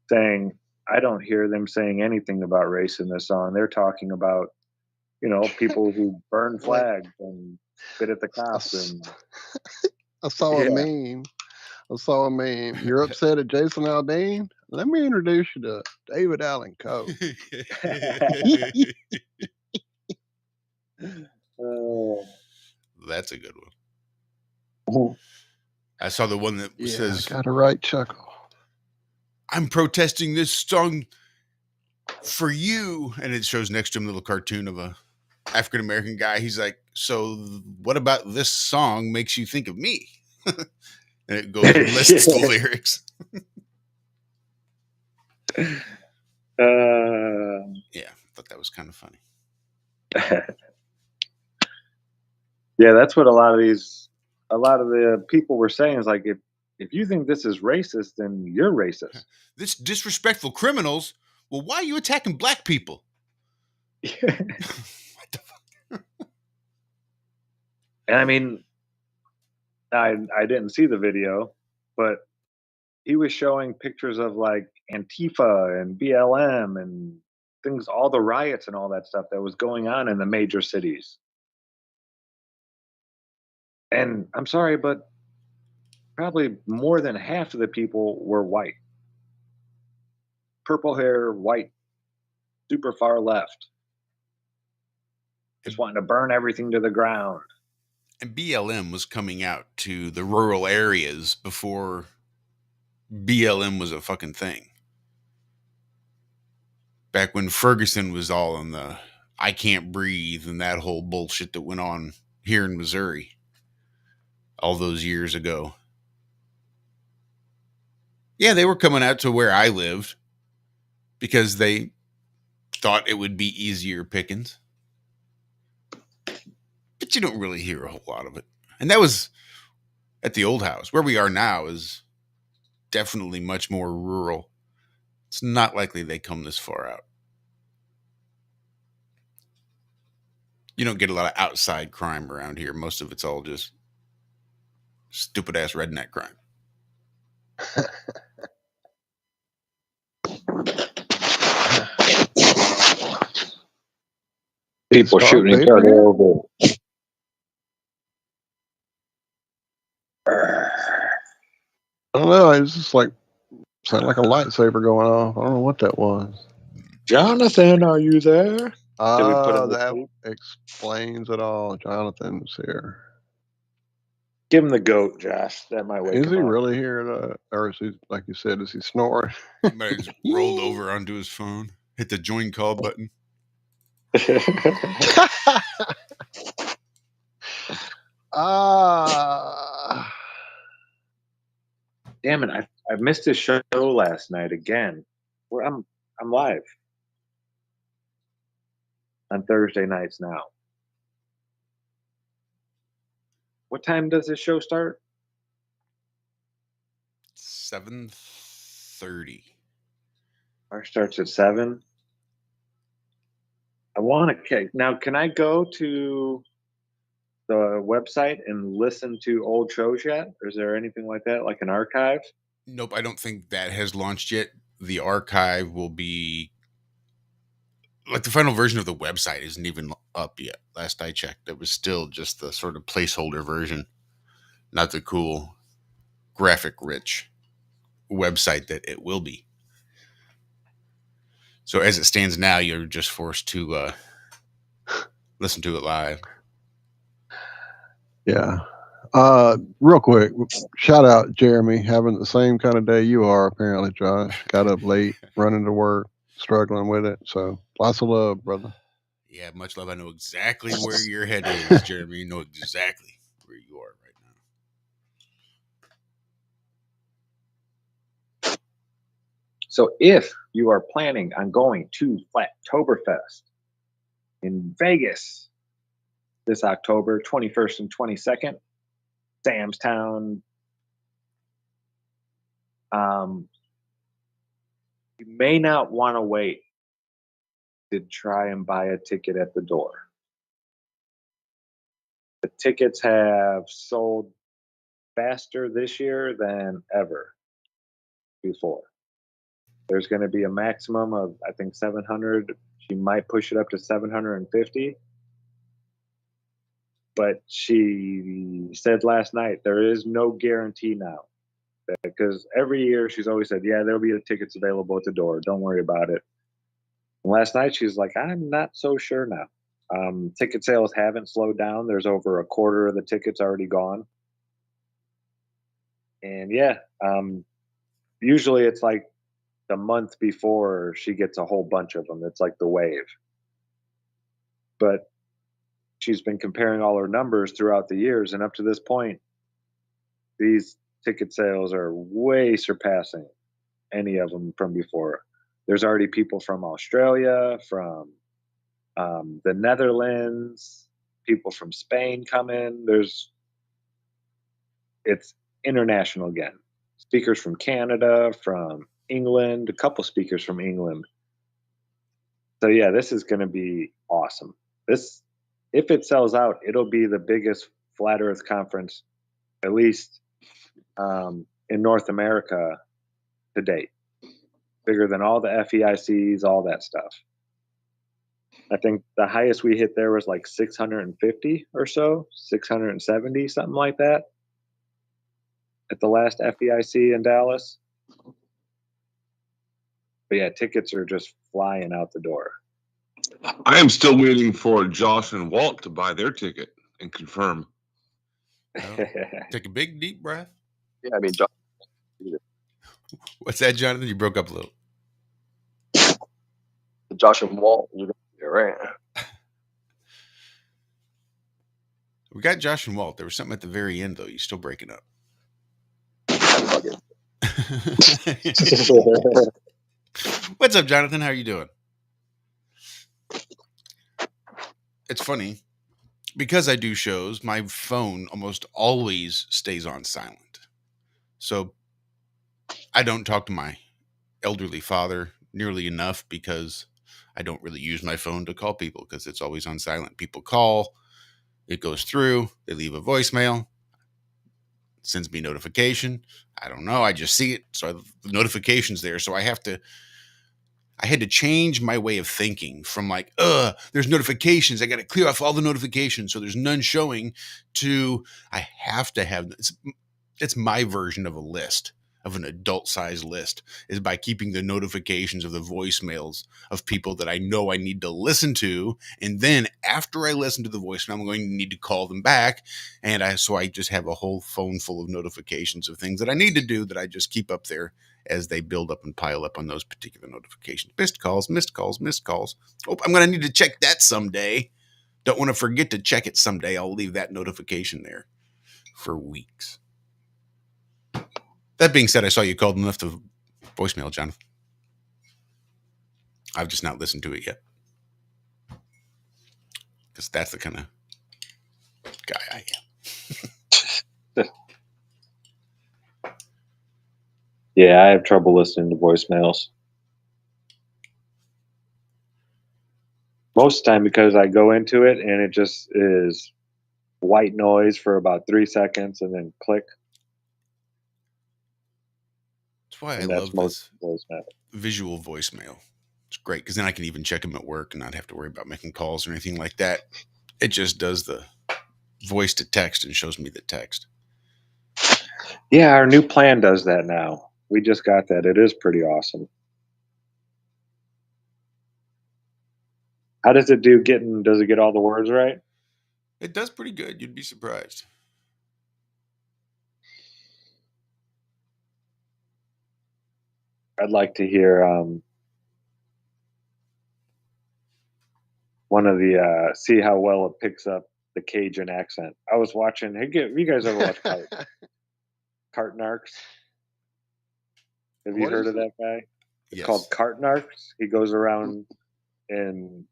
saying, I don't hear them saying anything about race in this song. They're talking about, people who burn flags and spit at the cops. I saw a meme. You're upset at Jason Aldean? Let me introduce you to David Allen Coe. That's a good one. I saw the one that says, I got a right chuckle. I'm protesting this song for you. And it shows next to him a little cartoon of a African-American guy. He's like, so what about this song makes you think of me? And it goes and lists the lyrics. Yeah, I thought that was kind of funny. Yeah, that's what a lot of the people were saying is like, if you think this is racist, then you're racist. This disrespectful criminals. Well, why are you attacking black people? What the fuck? And I mean, I didn't see the video, but he was showing pictures of like Antifa and BLM and things, all the riots and all that stuff that was going on in the major cities. And I'm sorry, but probably more than half of the people were white. purple hair, white, super far left. Just wanting to burn everything to the ground. And BLM was coming out to the rural areas before BLM was a fucking thing. Back when Ferguson was all in the I can't breathe and that whole bullshit that went on here in Missouri all those years ago. Yeah, they were coming out to where I lived because they thought it would be easier pickings. But you don't really hear a whole lot of it. And that was at the old house. Where we are now is definitely much more rural. It's not likely they come this far out. You don't get a lot of outside crime around here. Most of it's all just stupid ass redneck crime. People shooting each other over. I don't know. It's just like sounded like a lightsaber going off. I don't know what that was. Jonathan, are you there? Did we put him to That sleep? explains it all. Jonathan's here. Give him the goat, Josh. That might wake Is him he up. really here? Or is he, like you said, is he snoring? He might have just rolled over onto his phone, hit the join call button. Damn it! I missed his show last night again. I'm live on Thursday nights now. What time does this show start? 7:30. Ours starts at 7. I want to now. Can I go to the website and listen to old shows yet? Or is there anything like that, like an archive? Nope, I don't think that has launched yet. The archive will be like the final version of the website isn't even up yet. Last I checked, it was still just the sort of placeholder version, not the cool graphic rich website that it will be. So as it stands now, you're just forced to listen to it live. Yeah. Real quick, shout out Jeremy, having the same kind of day you are, apparently, Josh. Got up late, running to work, struggling with it. So lots of love, brother. Yeah, much love. I know exactly where your head is, Jeremy. You know exactly where you are right now. So if you are planning on going to Flattoberfest in Vegas this October 21st and 22nd, Samstown, you may not want to wait to try and buy a ticket at the door. The tickets have sold faster this year than ever before. There's going to be a maximum of, I think, 700. She might push it up to 750. But she said last night, there is no guarantee now. Because every year she's always said, yeah, there'll be tickets available at the door. Don't worry about it. And last night she's like, I'm not so sure now. Ticket sales haven't slowed down. There's over a quarter of the tickets already gone. And yeah, usually it's like the month before she gets a whole bunch of them. It's like the wave. But she's been comparing all her numbers throughout the years. And up to this point, these ticket sales are way surpassing any of them from before. There's already people from Australia, from the Netherlands, people from Spain coming. It's international again. Speakers from Canada, from England, a couple speakers from England. So yeah, this is going to be awesome. This, if it sells out, it'll be the biggest Flat Earth conference, at least in North America to date. Bigger than all the FEICs, all that stuff. I think the highest we hit there was like 650 or so, 670, something like that, at the last FEIC in Dallas. But yeah, tickets are just flying out the door. I am still waiting for Josh and Walt to buy their ticket and confirm. Well, take a big deep breath. Yeah, I mean, Josh, What's that, Jonathan? You broke up a little. Josh and Walt, you're right. We got Josh and Walt. There was something at the very end, though. You're still breaking up. What's up, Jonathan? How are you doing? It's funny. Because I do shows, my phone almost always stays on silent. So I don't talk to my elderly father nearly enough because I don't really use my phone to call people because it's always on silent. People call, it goes through, they leave a voicemail, it sends me notification. I don't know. I just see it. So the notification's there. So I had to change my way of thinking from like, there's notifications. I got to clear off all the notifications so there's none showing to I have to have, it's my version of a list, of an adult size list, is by keeping the notifications of the voicemails of people that I know I need to listen to. And then after I listen to the voicemail, I'm going to need to call them back. So I just have a whole phone full of notifications of things that I need to do that I just keep up there as they build up and pile up on those particular notifications. Missed calls, missed calls, missed calls. Oh, I'm going to need to check that someday. Don't want to forget to check it someday. I'll leave that notification there for weeks. That being said, I saw you called and left a voicemail, Jonathan. I've just not listened to it yet. Because that's the kind of guy I am. Yeah, I have trouble listening to voicemails. Most of the time because I go into it and it just is white noise for about 3 seconds and then click. That's why I love this visual voicemail. It's great because then I can even check them at work and not have to worry about making calls or anything like that. It just does the voice to text and shows me the text. Yeah, our new plan does that now. We just got that. It is pretty awesome. How does it do does it get all the words right? It does pretty good. You'd be surprised. I'd like to hear one of the see how well it picks up the Cajun accent. I was watching. Have you guys ever watched Cartnarks? Have you heard of that guy? It's called Cartnarks. He goes around and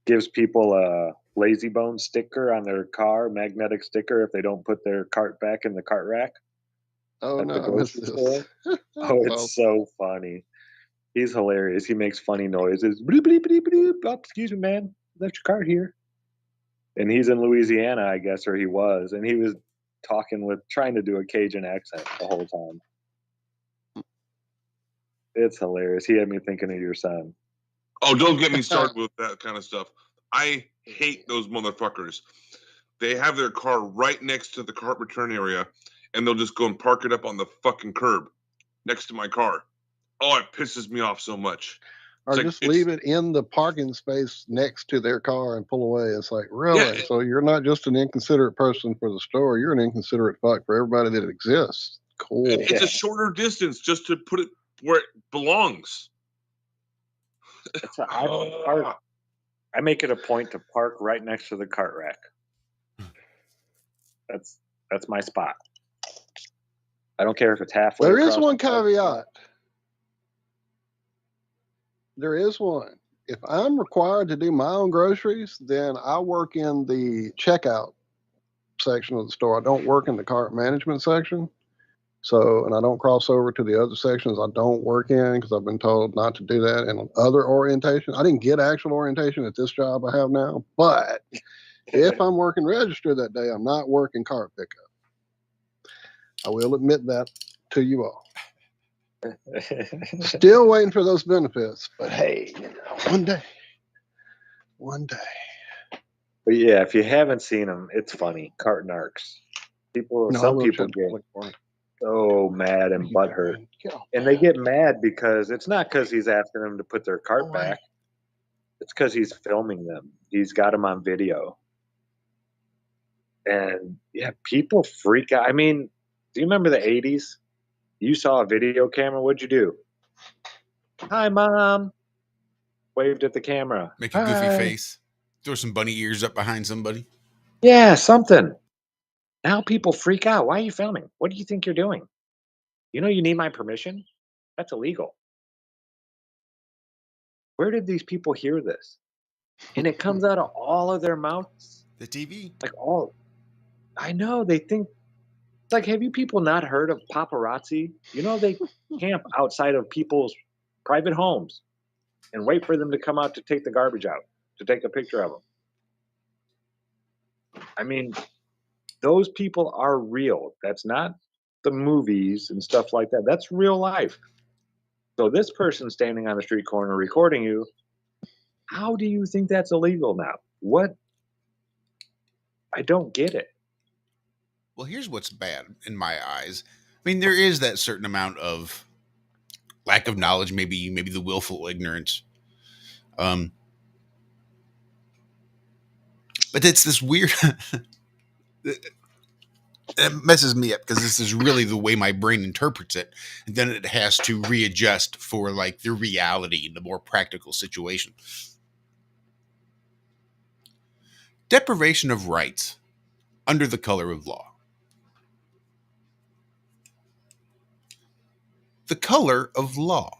gives people a Lazy Bone sticker on their car, magnetic sticker, if they don't put their cart back in the cart rack. Oh, at no, the grocery store. Oh, it's so funny. He's hilarious. He makes funny noises. Bloop, bloop, bloop, bloop. Oh, excuse me, man. Left your cart here. And he's in Louisiana, I guess, or he was. And he was trying to do a Cajun accent the whole time. It's hilarious. He had me thinking of your son. Oh, don't get me started with that kind of stuff. I hate those motherfuckers. They have their car right next to the cart return area, and they'll just go and park it up on the fucking curb next to my car. Oh, it pisses me off so much. Or just leave it in the parking space next to their car and pull away. It's like, really? So you're not just an inconsiderate person for the store. You're an inconsiderate fuck for everybody that exists. Cool. It's a shorter distance just to put it where it belongs. I make it a point to park right next to the cart rack. That's my spot. I don't care if it's halfway. There is one caveat. There is one. If I'm required to do my own groceries, then I work in the checkout section of the store. I don't work in the cart management section. And I don't cross over to the other sections I don't work in because I've been told not to do that in other orientation. I didn't get actual orientation at this job I have now, but if I'm working register that day, I'm not working cart pickup. I will admit that to you all. Still waiting for those benefits, but hey, one day. But yeah, if you haven't seen them, it's funny. Cartnarks. Some people get so mad and butthurt. And they get mad because it's not because he's asking them to put their cart back. It's because he's filming them. He's got them on video. And yeah, people freak out. I mean, do you remember the 80s? You saw a video camera. What'd you do? Hi, Mom. Waved at the camera. Make a goofy Hi. face. Throw some bunny ears up behind somebody. Yeah, something. Now people freak out. Why are you filming? What do you think you're doing? You know you need my permission? That's illegal. Where did these people hear this? And it comes out of all of their mouths. The TV. Like all. I know. They think. It's like, have you people not heard of paparazzi? You know, they camp outside of people's private homes and wait for them to come out to take the garbage out, to take a picture of them. I mean, those people are real. That's not the movies and stuff like that. That's real life. So this person standing on the street corner recording you, how do you think that's illegal now? What? I don't get it. Well, here's what's bad in my eyes. I mean, there is that certain amount of lack of knowledge, maybe the willful ignorance. But it's this weird. It messes me up because this is really the way my brain interprets it, and then it has to readjust for like the reality in the more practical situation. Deprivation of rights under the color of law. The color of law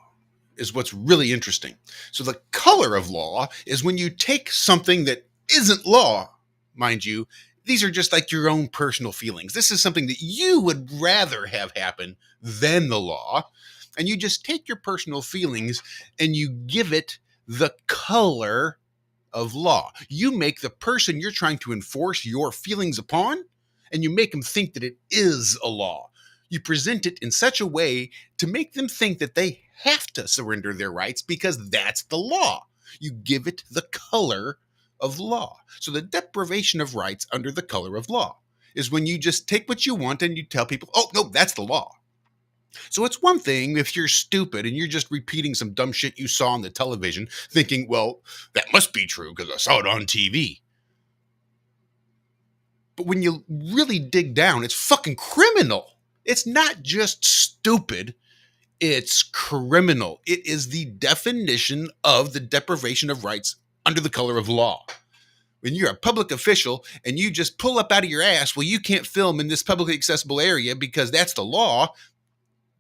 is what's really interesting. So the color of law is when you take something that isn't law, mind you. These are just like your own personal feelings. This is something that you would rather have happen than the law. And you just take your personal feelings and you give it the color of law. You make the person you're trying to enforce your feelings upon, and you make them think that it is a law. You present it in such a way to make them think that they have to surrender their rights because that's the law. You give it the color of law. So the deprivation of rights under the color of law is when you just take what you want and you tell people, oh, no, that's the law. So it's one thing if you're stupid and you're just repeating some dumb shit you saw on the television, thinking, well, that must be true because I saw it on TV. But when you really dig down, it's fucking criminal. It's not just stupid. It's criminal. It is the definition of the deprivation of rights under the color of law. When you're a public official and you just pull up out of your ass, well, you can't film in this publicly accessible area because that's the law.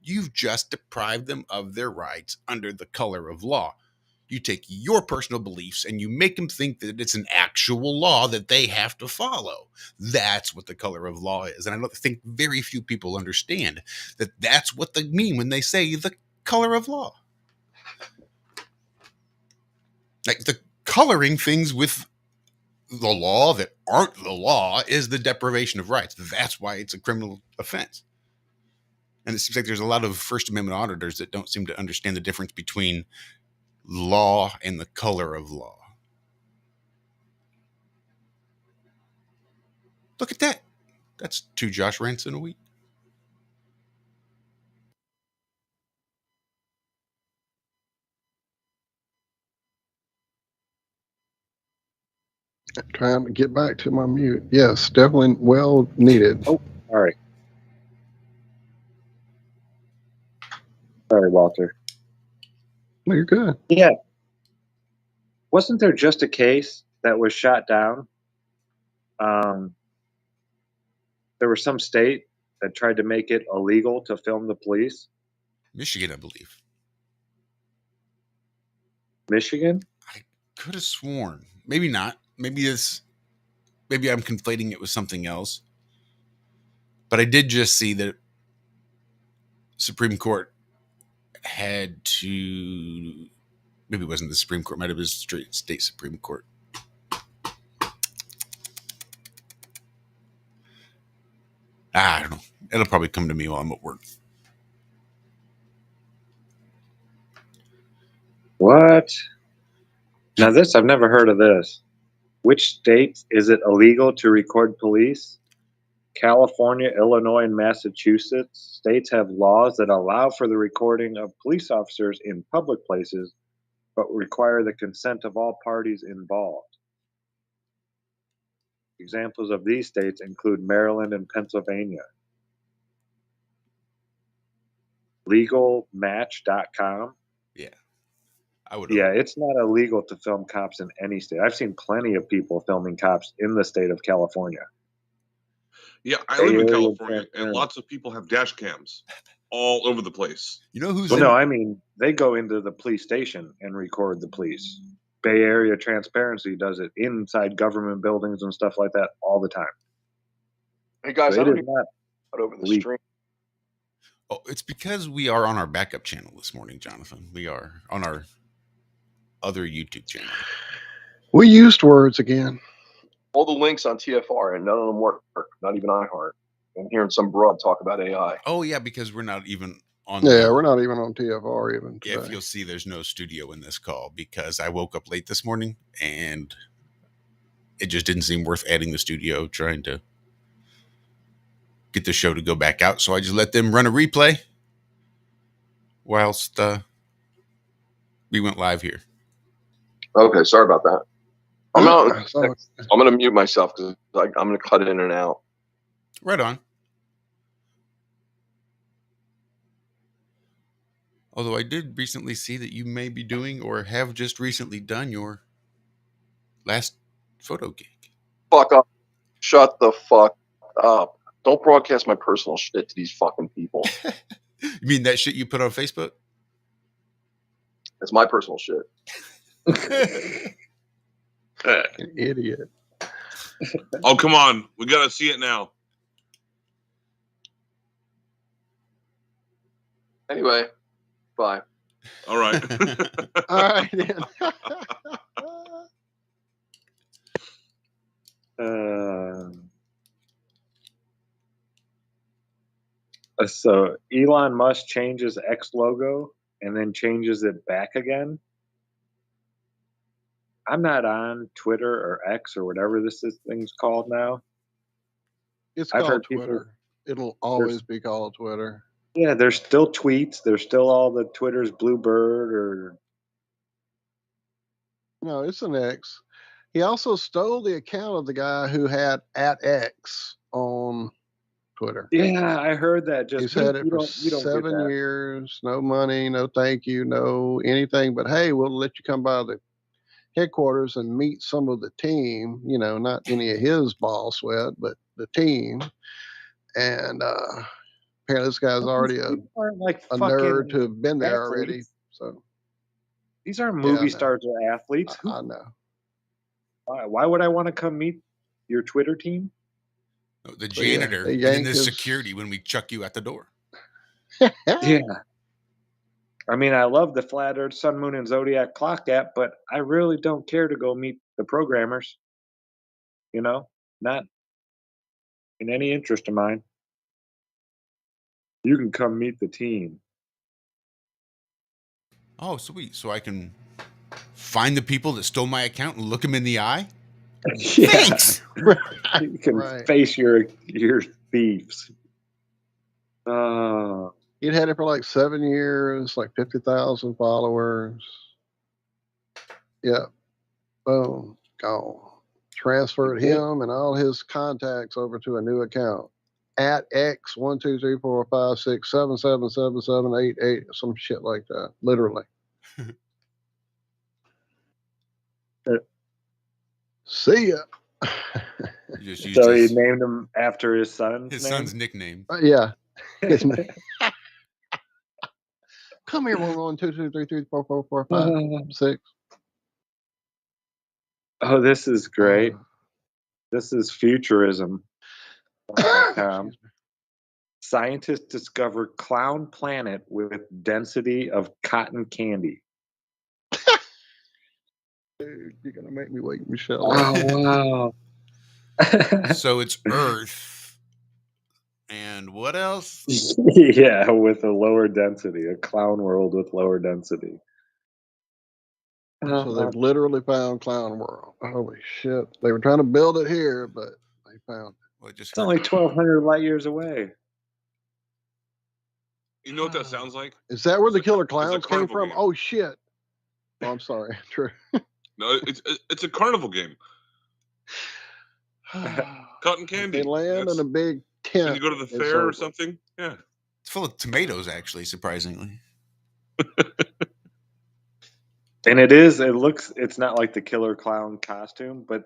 You've just deprived them of their rights under the color of law. You take your personal beliefs and you make them think that it's an actual law that they have to follow. That's what the color of law is. And I don't think very few people understand that that's what they mean when they say the color of law. Like the coloring things with the law that aren't the law is the deprivation of rights. That's why it's a criminal offense. And it seems like there's a lot of First Amendment auditors that don't seem to understand the difference between law and the color of law. Look at that. That's 2 Josh rants in a week. Trying to get back to my mute. Yes, definitely well needed. Oh, sorry. Sorry, Walter. No, you're good. Yeah. Wasn't there just a case that was shot down? There was some state that tried to make it illegal to film the police. Michigan, I believe. Michigan? I could have sworn. Maybe not. Maybe I'm conflating it with something else. But I did just see that Supreme Court had to, maybe it wasn't the Supreme Court, it might have been the state Supreme Court. I don't know. It'll probably come to me while I'm at work. What? Now this, I've never heard of this. Which state is it illegal to record police? California, Illinois, and Massachusetts states have laws that allow for the recording of police officers in public places, but require the consent of all parties involved. Examples of these states include Maryland and Pennsylvania. Legalmatch.com. Yeah. I would. Yeah, it's not illegal to film cops in any state. I've seen plenty of people filming cops in the state of California. Yeah, I live in California, and lots of people have dash cams all over the place. You know who's Well, no, I mean, they go into the police station and record the police. Bay Area Transparency does it inside government buildings and stuff like that all the time. Hey guys, So I it don't is even not put over the legal. stream. Oh, it's because we are on our backup channel this morning, Jonathan. We are on our other YouTube channel. We used words again. All the links on TFR and none of them work. Not even iHeart. I'm hearing some broad talk about AI. Oh yeah, because we're not even on. Yeah, we're not even on TFR even today. If you'll see, there's no studio in this call because I woke up late this morning and it just didn't seem worth adding the studio trying to get the show to go back out. So I just let them run a replay whilst we went live here. Okay, sorry about that. I'm going to mute myself because I'm going to cut in and out. Right on. Although I did recently see that you may be doing or have just recently done your last photo gig. Fuck up. Shut the fuck up. Don't broadcast my personal shit to these fucking people. You mean that shit you put on Facebook? It's my personal shit. An idiot. Oh, come on. We got to see it now. Anyway, bye. All right. All right, then. So Elon Musk changes X logo and then changes it back again. I'm not on Twitter or X or whatever this thing's called now. It's I've called heard Twitter. It'll always be called Twitter. Yeah, there's still tweets. There's still all the Twitter's Bluebird or... No, it's an X. He also stole the account of the guy who had @X on Twitter. Yeah, I heard that. Just he's had it for 7 years. No money, no thank you, no anything. But hey, we'll let you come by the headquarters and meet some of the team. You know, not any of his ball sweat, but the team. And apparently, this guy's already a nerd to have been there already. So these aren't movie stars or athletes. I know. Why would I want to come meet your Twitter team? The janitor and then the security when we chuck you at the door. Yeah. I mean, I love the Flat Earth, Sun, Moon, and Zodiac Clock app, but I really don't care to go meet the programmers. You know, not in any interest of mine. You can come meet the team. Oh, sweet. So I can find the people that stole my account and look them in the eye? Yeah. Thanks. You can face your thieves. He'd had it for like 7 years, like 50,000 followers. Yeah. Boom. Gone. Transferred him and all his contacts over to a new account. @X 1 2 3 4 5 6 7 7 7 7 8 8, some shit like that. Literally. See ya. So he named him after his son's name? Son's nickname. Yeah. His name. Come here, 1 2 2 3 3 4 4 4 5 6. Oh, this is great. This is futurism. Scientists discover clown planet with density of cotton candy. Dude, you're gonna make me wait, Michelle. Oh, wow. So it's Earth. And what else? Yeah, with a lower density, a clown world with lower density. So they've literally found Clown World. Holy shit. They were trying to build it here, but they found it. Well, it just It's only 1,200 light years away. You know what that sounds like? Is that where the killer It's a clowns came carnival from? game. Oh shit! Oh, I'm sorry. True. No, it's a carnival game. Cotton candy. They land in a big tent. When you go to the It's fair over. or something. Yeah. It's full of tomatoes, actually, surprisingly. And it's not like the killer clown costume, but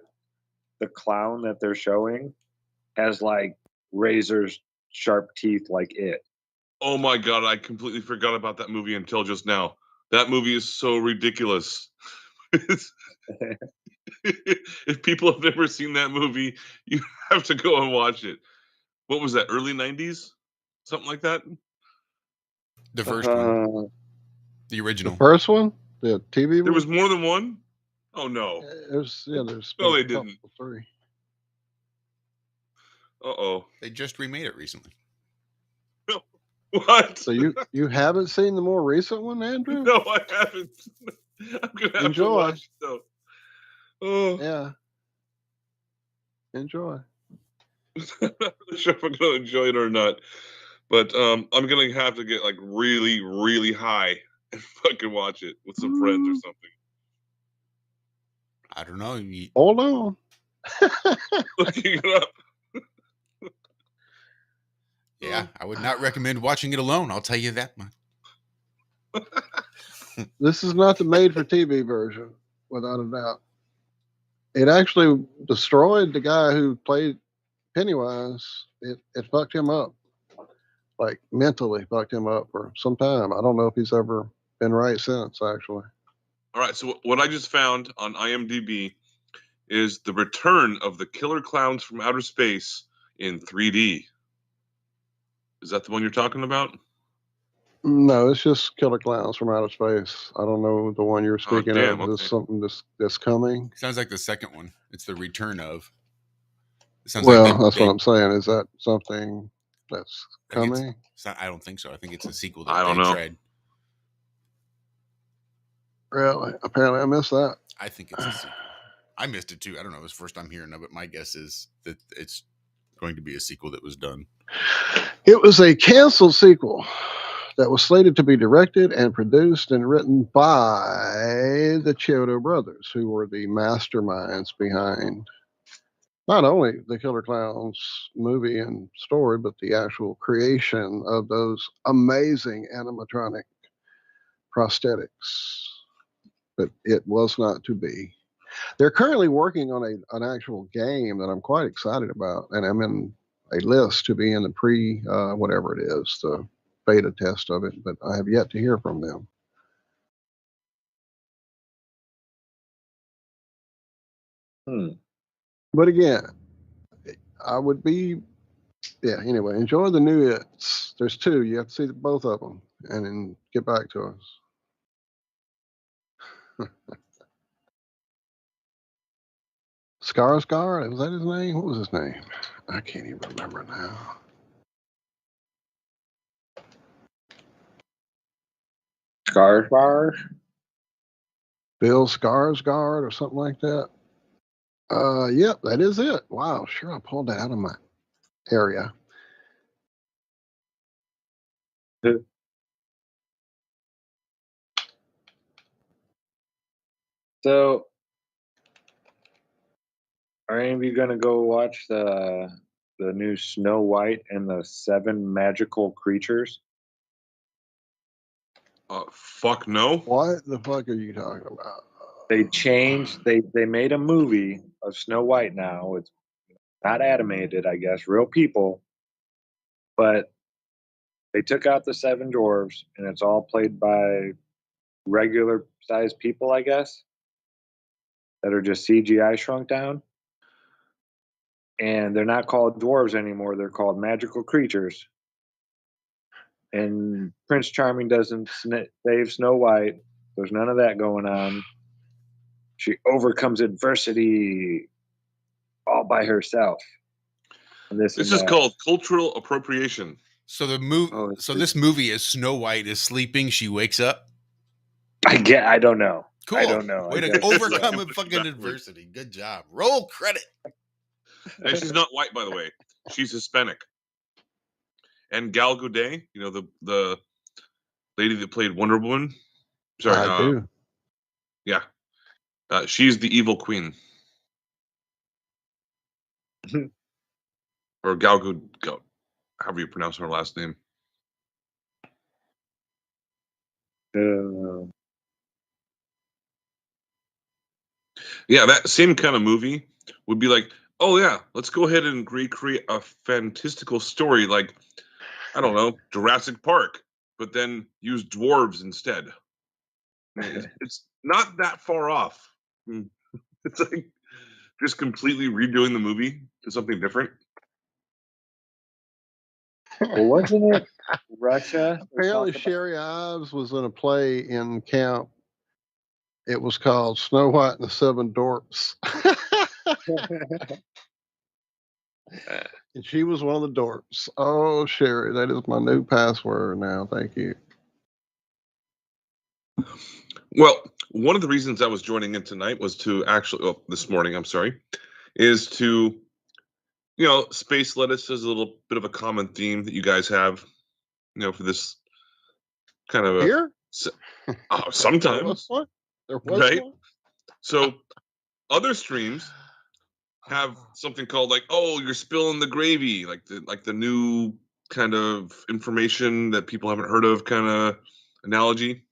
the clown that they're showing has like razors sharp teeth like it. Oh my god, I completely forgot about that movie until just now. That movie is so ridiculous. If people have never seen that movie, you have to go and watch it. What was that? Early 90s? Something like that? The first one. The original. The first one? The TV one? There was more than one? Oh no. There's No, they didn't. 3. Uh-oh. They just remade it recently. What? So you haven't seen the more recent one, Andrew? No, I haven't. I'm gonna have to watch it though. Oh yeah. Enjoy. I'm not really sure if I'm gonna enjoy it or not. But I'm gonna have to get like really, really high and fucking watch it with some friends or something. I don't know. Hold on. Looking it up. Yeah, I would not recommend watching it alone. I'll tell you that much. This is not the made-for-TV version, without a doubt. It actually destroyed the guy who played Pennywise. It fucked him up, like mentally fucked him up for some time. I don't know if he's ever been right since, actually. All right, so what I just found on IMDb is the return of the Killer Clowns from Outer Space in 3D. Is that the one you're talking about? No, it's just Killer Clowns from Outer Space. I don't know the one you're speaking of. Okay. Is something that's coming? Sounds like the second one. It's the return of. It sounds Well, like that's what I'm saying. Is that something that's coming? I don't think so. I think it's a sequel I that don't they know. tried. Really? Apparently, I missed that. I think it's a sequel. I missed it too. I don't know. It was the first time hearing of it. My guess is that it's going to be a sequel that was done. It was a canceled sequel that was slated to be directed and produced and written by the Chiodo brothers, who were the masterminds behind not only the Killer Clowns movie and story, but the actual creation of those amazing animatronic prosthetics. But it was not to be. They're currently working on an actual game that I'm quite excited about, and I'm in a list to be in the whatever it is, the beta test of it, but I have yet to hear from them. But again, I would be, anyway, enjoy the new It's. There's 2. You have to see both of them and then get back to us. Skarsgård, was that his name? What was his name? I can't even remember now. Skarsgård? Bill Skarsgård or something like that. Yep, that is it. Wow, sure, I pulled that out of my area. So, are any of you going to go watch the new Snow White and the 7 Magical Creatures? Fuck no. What the fuck are you talking about? They made a movie of Snow White now. It's not animated, I guess, real people. But they took out the 7 dwarves, and it's all played by regular sized people, I guess, that are just CGI shrunk down. And they're not called dwarves anymore. They're called magical creatures. And Prince Charming doesn't save Snow White. There's none of that going on. She overcomes adversity all by herself. And this is called cultural appropriation. So this movie is Snow White is sleeping. She wakes up. I don't know. Cool. I don't know. Way to overcome a fucking adversity. Good job. Roll credit. And she's not white, by the way. She's Hispanic. And Gal Gadot, you know, the lady that played Wonder Woman. Sorry, I do. Yeah, she's the evil queen. Or Gal Gadot, however you pronounce her last name. Yeah, that same kind of movie would be like, oh yeah, let's go ahead and recreate a fantastical story like, I don't know, Jurassic Park, but then use dwarves instead. It's not that far off. It's like just completely redoing the movie to something different. Well, wasn't it Russia? Apparently, Sherry Ives was in a play in camp. It was called Snow White and the Seven Dwarfs. And she was one of the dwarfs. Oh, Sherry, that is my new password now. Thank you. Well, one of the reasons I was joining in tonight was to actually, this morning, I'm sorry, is to, you know, space lettuce is a little bit of a common theme that you guys have, you know, for this kind of Here? Sometimes. There was right? one? So other streams have something called like, oh, you're spilling the gravy, like the new kind of information that people haven't heard of kind of analogy.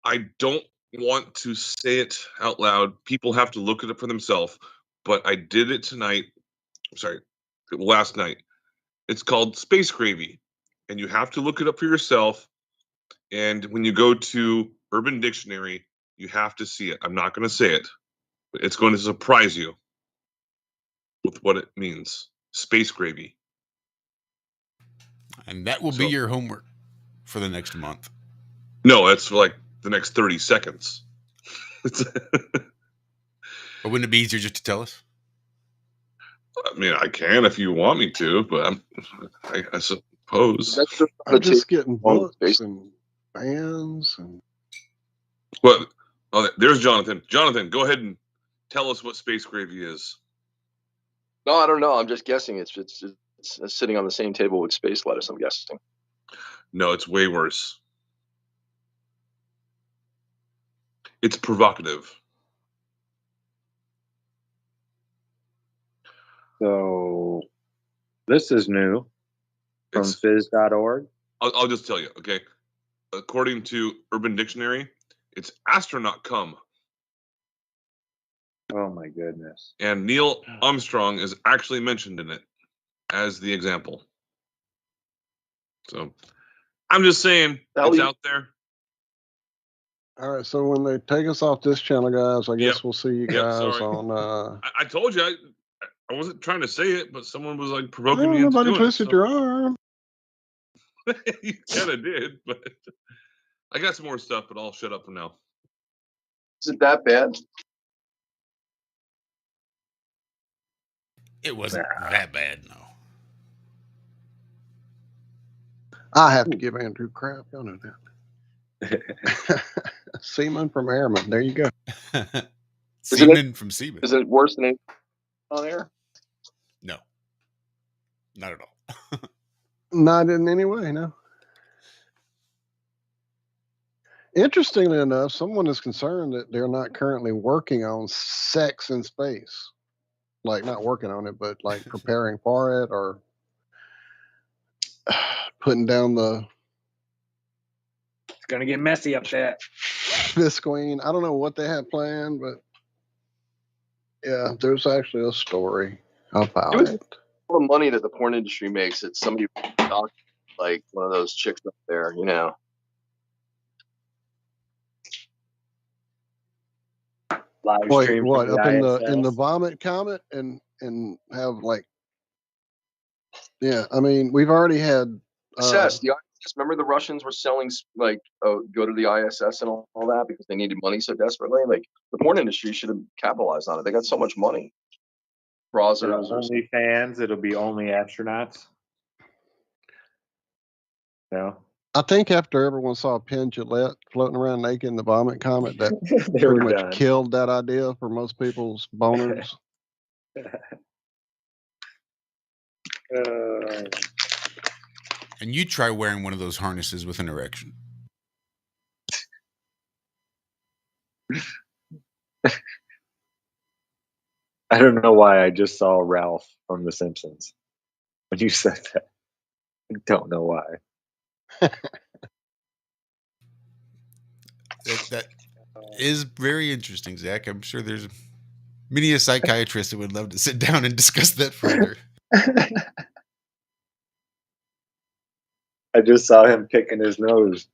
I don't want to say it out loud. People have to look it up for themselves. But I did it tonight. Sorry, last night. It's called space gravy, and you have to look it up for yourself. And when you go to Urban Dictionary, you have to see it. I'm not going to say it, but it's going to surprise you with what it means. Space gravy. And that will be your homework for the next month. No, that's for like the next 30 seconds. But wouldn't it be easier just to tell us? I mean, I can if you want me to, but I suppose. I'm just getting books and bands and. Well, oh, there's Jonathan. Jonathan, go ahead and tell us what space gravy is. No, I don't know. I'm just guessing. It's sitting on the same table with space lettuce, I'm guessing. No, it's way worse. It's provocative. So this is new from phys.org. I'll just tell you, okay? According to Urban Dictionary, it's astronaut cum. Oh my goodness. And Neil Armstrong is actually mentioned in it as the example. So I'm just saying it's out there. All right, so when they take us off this channel, guys, I guess we'll see you guys on. I told you I wasn't trying to say it, but someone was like provoking me into Nobody doing twisted it, your arm. You kind of did, but I got some more stuff, but I'll shut up for now. Is it that bad? It wasn't that bad, no. I have to give Andrew crap. Y'all know that. Seaman from Airman. There you go. Seaman from Seaman. Is it worse than on air? No. Not at all. Not in any way, no. Interestingly enough, someone is concerned that they're not currently working on sex in space. Like, not working on it, but like preparing for it or putting down the. It's going to get messy up there. Visqueen. I don't know what they have planned, but yeah, there's actually a story about it. All the money that the porn industry makes, it's somebody like one of those chicks up there, you know. Wait, what? Up in the vomit comet and have like, yeah. I mean, we've already had. ISS, the ISS. Remember the Russians were selling like, go to the ISS and all that because they needed money so desperately. Like the porn industry should have capitalized on it. They got so much money. Only fans. It'll be only astronauts. No. I think after everyone saw Penn Jillette floating around naked in the vomit comet, that They pretty were much done. killed that idea for most people's boners. And you try wearing one of those harnesses with an erection. I don't know why I just saw Ralph from The Simpsons when you said that. I don't know why. That is very interesting, Zach. I'm sure there's many a psychiatrist that would love to sit down and discuss that further. I just saw him picking his nose.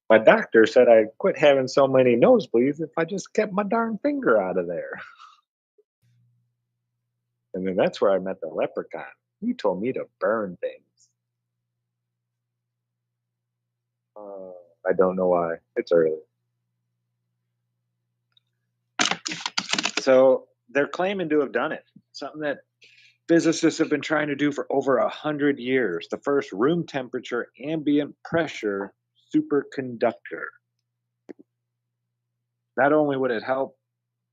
My doctor said I'd quit having so many nosebleeds if I just kept my darn finger out of there. And then that's where I met the leprechaun. He told me to burn things. I don't know why. It's early. So they're claiming to have done it. Something that physicists have been trying to do for over 100 years. The first room temperature ambient pressure superconductor. Not only would it help,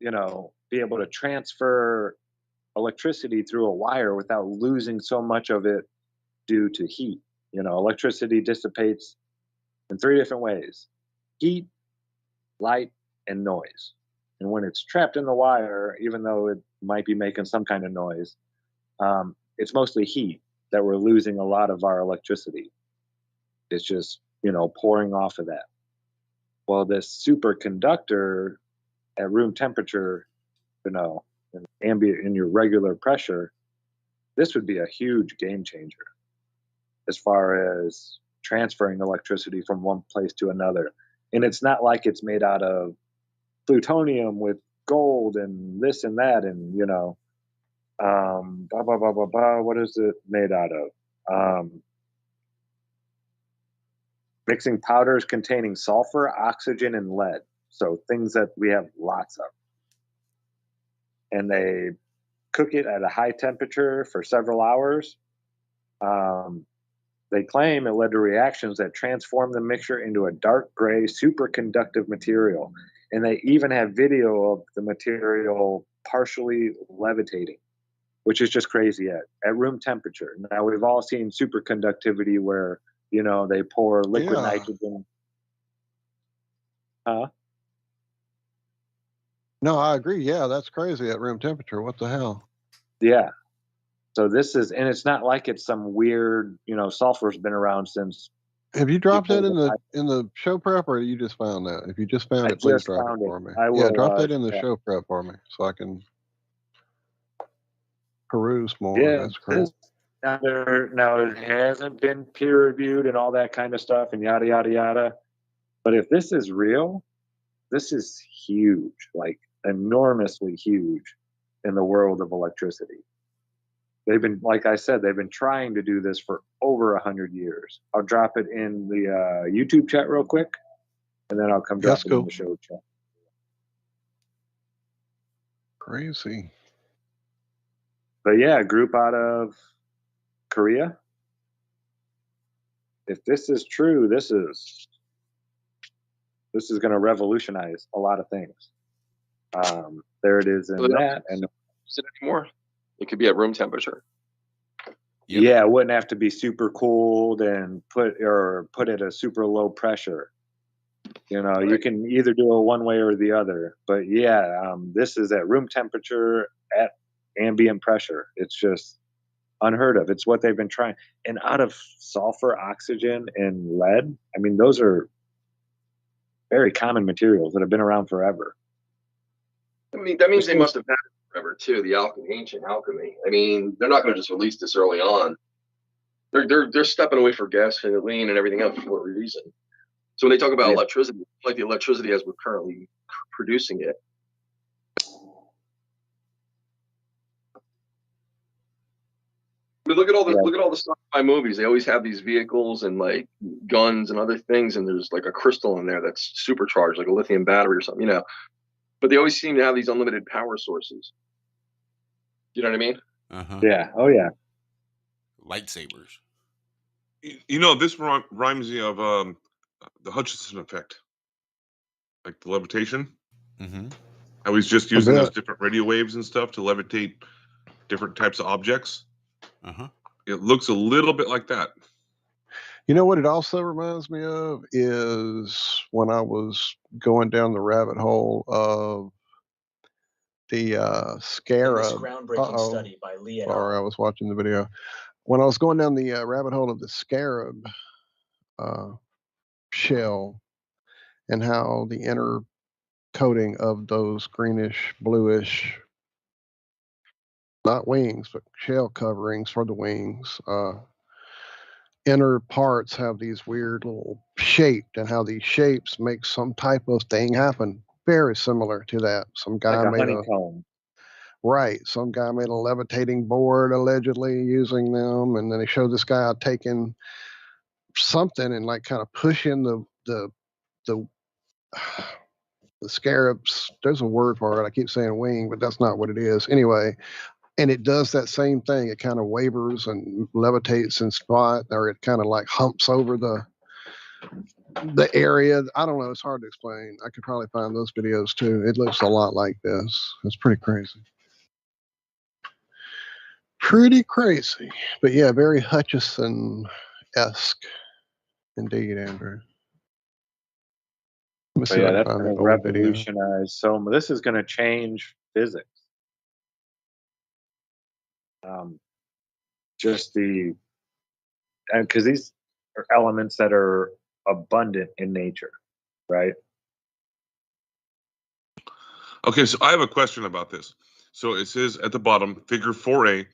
be able to transfer electricity through a wire without losing so much of it due to heat. Electricity dissipates in 3 different ways: heat, light, and noise. And when it's trapped in the wire, even though it might be making some kind of noise, it's mostly heat that we're losing a lot of our electricity. It's just, pouring off of that. Well, this superconductor at room temperature, in your regular pressure, this would be a huge game changer as far as transferring electricity from one place to another. And it's not like it's made out of plutonium with gold and this and that and, what is it made out of? Mixing powders containing sulfur, oxygen, and lead. So things that we have lots of. And they cook it at a high temperature for several hours. They claim it led to reactions that transform the mixture into a dark gray superconductive material. And they even have video of the material partially levitating, which is just crazy at room temperature. Now, we've all seen superconductivity where, they pour liquid nitrogen. Huh? No, I agree. Yeah, that's crazy at room temperature. What the hell? Yeah. So this is, and it's not like it's some weird, sulfur's been around since. Have you dropped that in the show prep, or you just found that? If you just found it, please drop it for me. Yeah, drop that in the show prep for me so I can peruse more. Yeah, that's crazy. Now it hasn't been peer reviewed and all that kind of stuff and yada yada yada. But if this is real, this is huge, like enormously huge in the world of electricity. They've been, like I said, they've been trying to do this for over 100 years. I'll drop it in the YouTube chat real quick, and then I'll come drop it in the show chat. Crazy. But yeah, a group out of Korea. If this is true, this is going to revolutionize a lot of things. There it is in that. And is it anymore? It could be at room temperature. Yep. Yeah, it wouldn't have to be super cooled and put at a super low pressure. Right. You can either do it one way or the other. But yeah, this is at room temperature at ambient pressure. It's just unheard of. It's what they've been trying. And out of sulfur, oxygen, and lead, I mean, those are very common materials that have been around forever. I mean, that means they must have had it forever too. The ancient alchemy. I mean, they're not going to just release this early on. They're stepping away from gasoline and everything else for a reason. So when they talk about electricity, like the electricity as we're currently producing it. But look at all the sci-fi movies. They always have these vehicles and like guns and other things, and there's like a crystal in there that's supercharged, like a lithium battery or something, But they always seem to have these unlimited power sources. You know what I mean? Uh-huh. Yeah. Oh yeah. Lightsabers. This reminds me of the Hutchinson effect, like the levitation. Mm-hmm. I was just using those different radio waves and stuff to levitate different types of objects. Uh-huh. It looks a little bit like that. You know what it also reminds me of is when I was going down the rabbit hole of the scarab. Groundbreaking study by Lee et al. Sorry, I was watching the video. When I was going down the rabbit hole of the scarab shell and how the inner coating of those greenish, bluish, not wings, but shell coverings for the wings, inner parts have these weird little shapes, and how these shapes make some type of thing happen. Very similar to that. Some guy Like a made honeycomb. Right. Some guy made a levitating board allegedly using them, and then they showed this guy taking something and like kind of pushing the scarabs. There's a word for it. I keep saying wing, but that's not what it is. Anyway, and it does that same thing. It kind of wavers and levitates in spot, or it kind of like humps over the area. I don't know. It's hard to explain. I could probably find those videos too. It looks a lot like this. It's pretty crazy. Pretty crazy. But yeah, very Hutchison-esque indeed, Andrew. Let me see if I Yeah, can that's find going that to old video. revolutionize. So this is going to change physics. Just because these are elements that are abundant in nature, right? Okay, so I have a question about this. So it says at the bottom, figure 4A,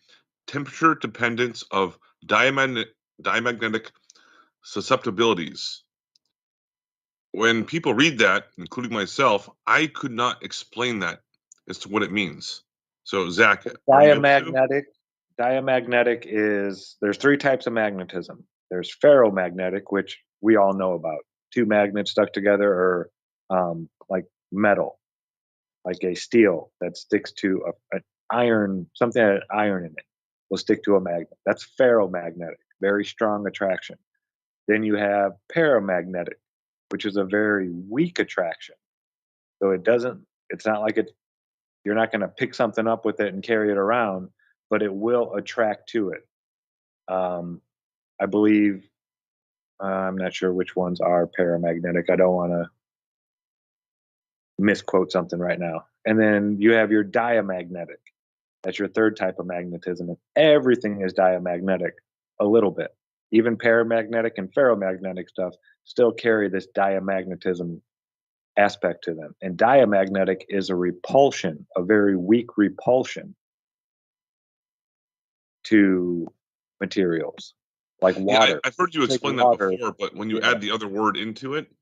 temperature dependence of diamagnetic susceptibilities. When people read that, including myself, I could not explain that as to what it means. So Zach, Diamagnetic is, there's three types of magnetism. There's ferromagnetic, which we all know about. Two magnets stuck together, or like metal, like a steel that sticks to an iron, something that had iron in it will stick to a magnet. That's ferromagnetic, very strong attraction. Then you have paramagnetic, which is a very weak attraction. So it's not like you're not going to pick something up with it and carry it around, but it will attract to it. I believe, I'm not sure which ones are paramagnetic. I don't want to misquote something right now. And then you have your diamagnetic. That's your third type of magnetism. And everything is diamagnetic a little bit. Even paramagnetic and ferromagnetic stuff still carry this diamagnetism aspect to them. And diamagnetic is a repulsion, a very weak repulsion to materials like water. Yeah, I've heard you explain that before, but when you add the other word into it,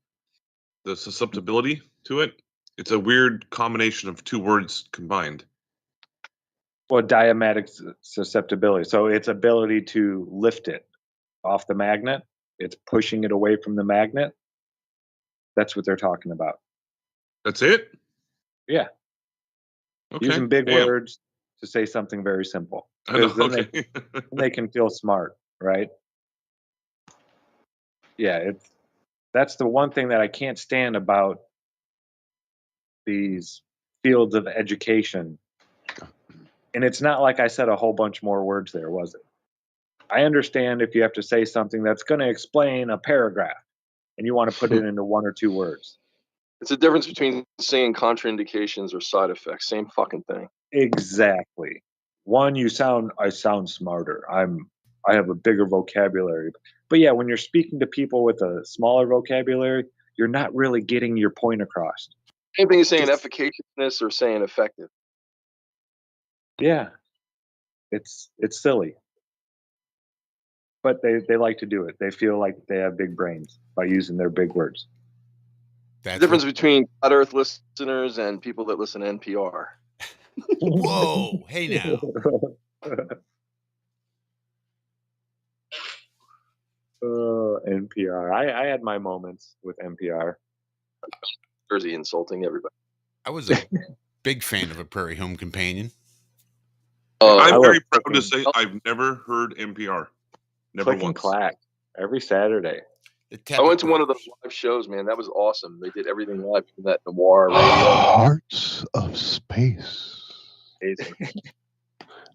the susceptibility to it, it's a weird combination of two words combined. Well, diamagnetic susceptibility. So its ability to lift it off the magnet, it's pushing it away from the magnet. That's what they're talking about. That's it? Yeah. Okay. Using big words to say something very simple. Because then they can feel smart, right? Yeah, that's the one thing that I can't stand about these fields of education. And it's not like I said a whole bunch more words there, was it? I understand if you have to say something that's going to explain a paragraph and you want to put it into one or two words. It's the difference between saying contraindications or side effects. Same fucking thing. Exactly. One, I sound smarter. I have a bigger vocabulary. But yeah, when you're speaking to people with a smaller vocabulary, you're not really getting your point across. Same thing as saying efficaciousness or saying effective. Yeah. It's silly. But they like to do it. They feel like they have big brains by using their big words. That's the difference between Flat Earth listeners and people that listen to NPR. Whoa, hey now. NPR. I had my moments with NPR. Jersey insulting everybody. I was a big fan of A Prairie Home Companion. I'm very proud to say I've never heard NPR. Never once. Clack every Saturday. I went to one of the live shows, man. That was awesome. They did everything live from that noir radio. Hearts of Space.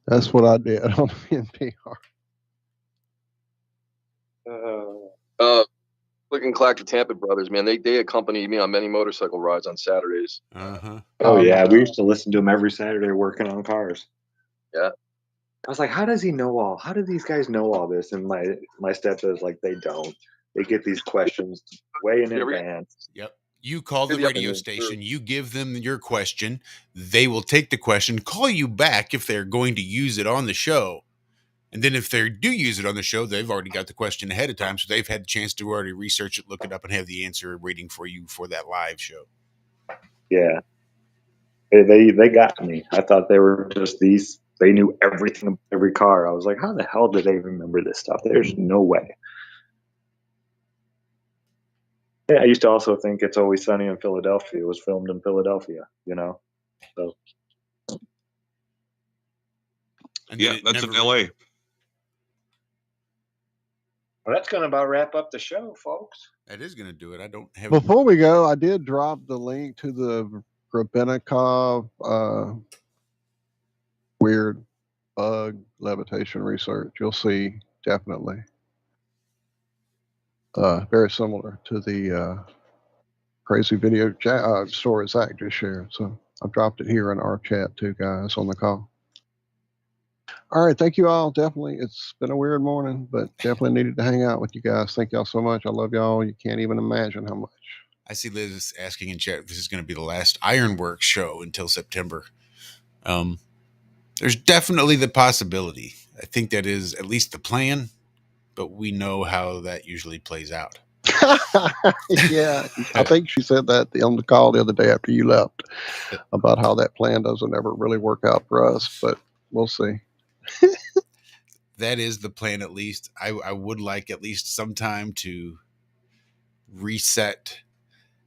That's what I did on NPR. Clicking Clack the Tampa Brothers, man, they accompanied me on many motorcycle rides on Saturdays. Uh-huh. Oh yeah, we used to listen to him every Saturday working on cars. Yeah. I was like, how does he know all? How do these guys know all this? And my stepdad's like, they don't. They get these questions way in advance. Yep. You call the radio station, you give them your question, they will take the question, call you back if they're going to use it on the show. And then if they do use it on the show, they've already got the question ahead of time, so they've had a chance to already research it, look it up, and have the answer waiting for you for that live show. Yeah. They got me. I thought they were just these. They knew everything about every car. I was like, how the hell did they remember this stuff? There's no way. Yeah, I used to also think It's Always Sunny in Philadelphia. It was filmed in Philadelphia, So. And yeah, that's in L.A. Well, that's going to about wrap up the show, folks. That is going to do it. I don't have. Before we go, I did drop the link to the Grebennikov weird bug levitation research. You'll see definitely very similar to the crazy video story Zack just shared. So I've dropped it here in our chat too, guys, on the call. All right, thank you all. Definitely, it's been a weird morning, but definitely needed to hang out with you guys. Thank y'all so much. I love y'all. You can't even imagine how much. I see Liz asking in chat if this is going to be the last Ironworks show until September. There's definitely the possibility. I think that is at least the plan, but we know how that usually plays out. Yeah, I think she said that on the call the other day after you left about how that plan doesn't ever really work out for us, but we'll see. That is the plan, at least. I would like at least some time to reset,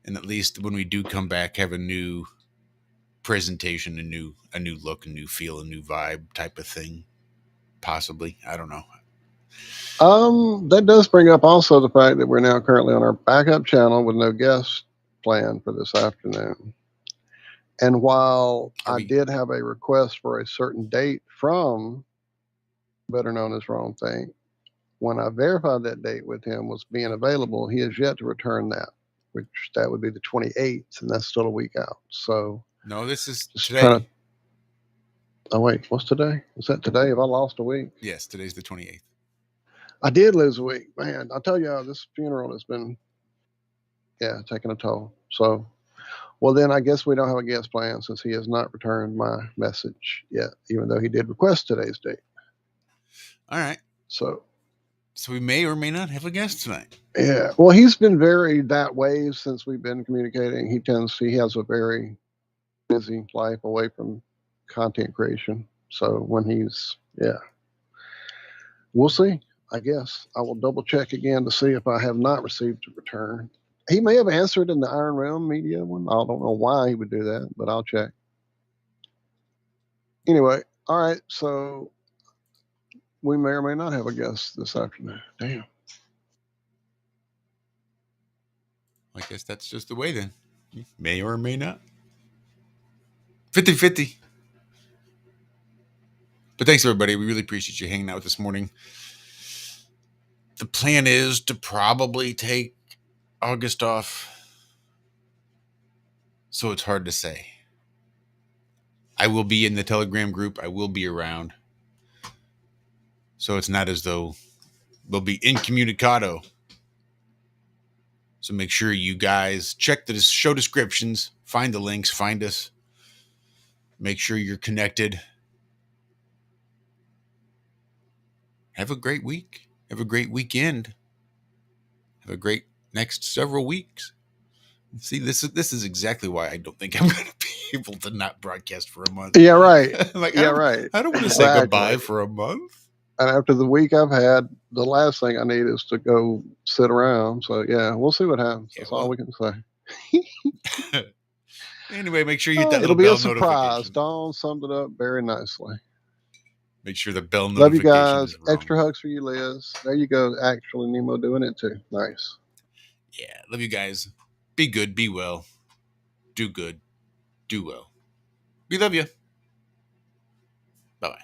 and at least when we do come back, have a new presentation, a new look, a new feel, a new vibe type of thing. Possibly. I don't know. That does bring up also the fact that we're now currently on our backup channel with no guest planned for this afternoon. And while I did have a request for a certain date from better known as Wrong Thing, when I verified that date with him was being available, he has yet to return that, which that would be the 28th, and that's still a week out. So no, this is today. Oh wait, what's today? Is that today? Have I lost a week? Yes, today's the 28th. I did lose a week, man. I tell you, this funeral has been, taking a toll. So, well, then I guess we don't have a guest plan since he has not returned my message yet, even though he did request today's date. All right. So we may or may not have a guest tonight. Yeah. Well, he's been very that way since we've been communicating. He has a very busy life away from content creation. So when he's, we'll see. I guess I will double check again to see if I have not received a return. He may have answered in the Iron Realm media one. I don't know why he would do that, but I'll check. Anyway, all right. So we may or may not have a guest this afternoon. Damn. I guess that's just the way then. May or may not. 50-50. But thanks, everybody. We really appreciate you hanging out this morning. The plan is to probably take August off, so it's hard to say. I will be in the Telegram group. I will be around. So it's not as though we'll be incommunicado. So make sure you guys check the show descriptions, find the links, find us. Make sure you're connected. Have a great week. Have a great weekend. Have a great next several weeks. See, this is exactly why I don't think I'm going to be able to not broadcast for a month. Yeah, right. Right. I don't want to say goodbye for a month. And after the week I've had, the last thing I need is to go sit around. So, we'll see what happens. That's all we can say. Anyway, make sure you hit that it'll little bell be a surprise. notification. Dawn summed it up very nicely. Make sure the bell Love notification you guys. is wrong. Extra hugs for you, Liz. There you go. Actually, Nemo doing it too. Nice. Yeah, love you guys. Be good. Be well. Do good. Do well. We love you. Bye-bye.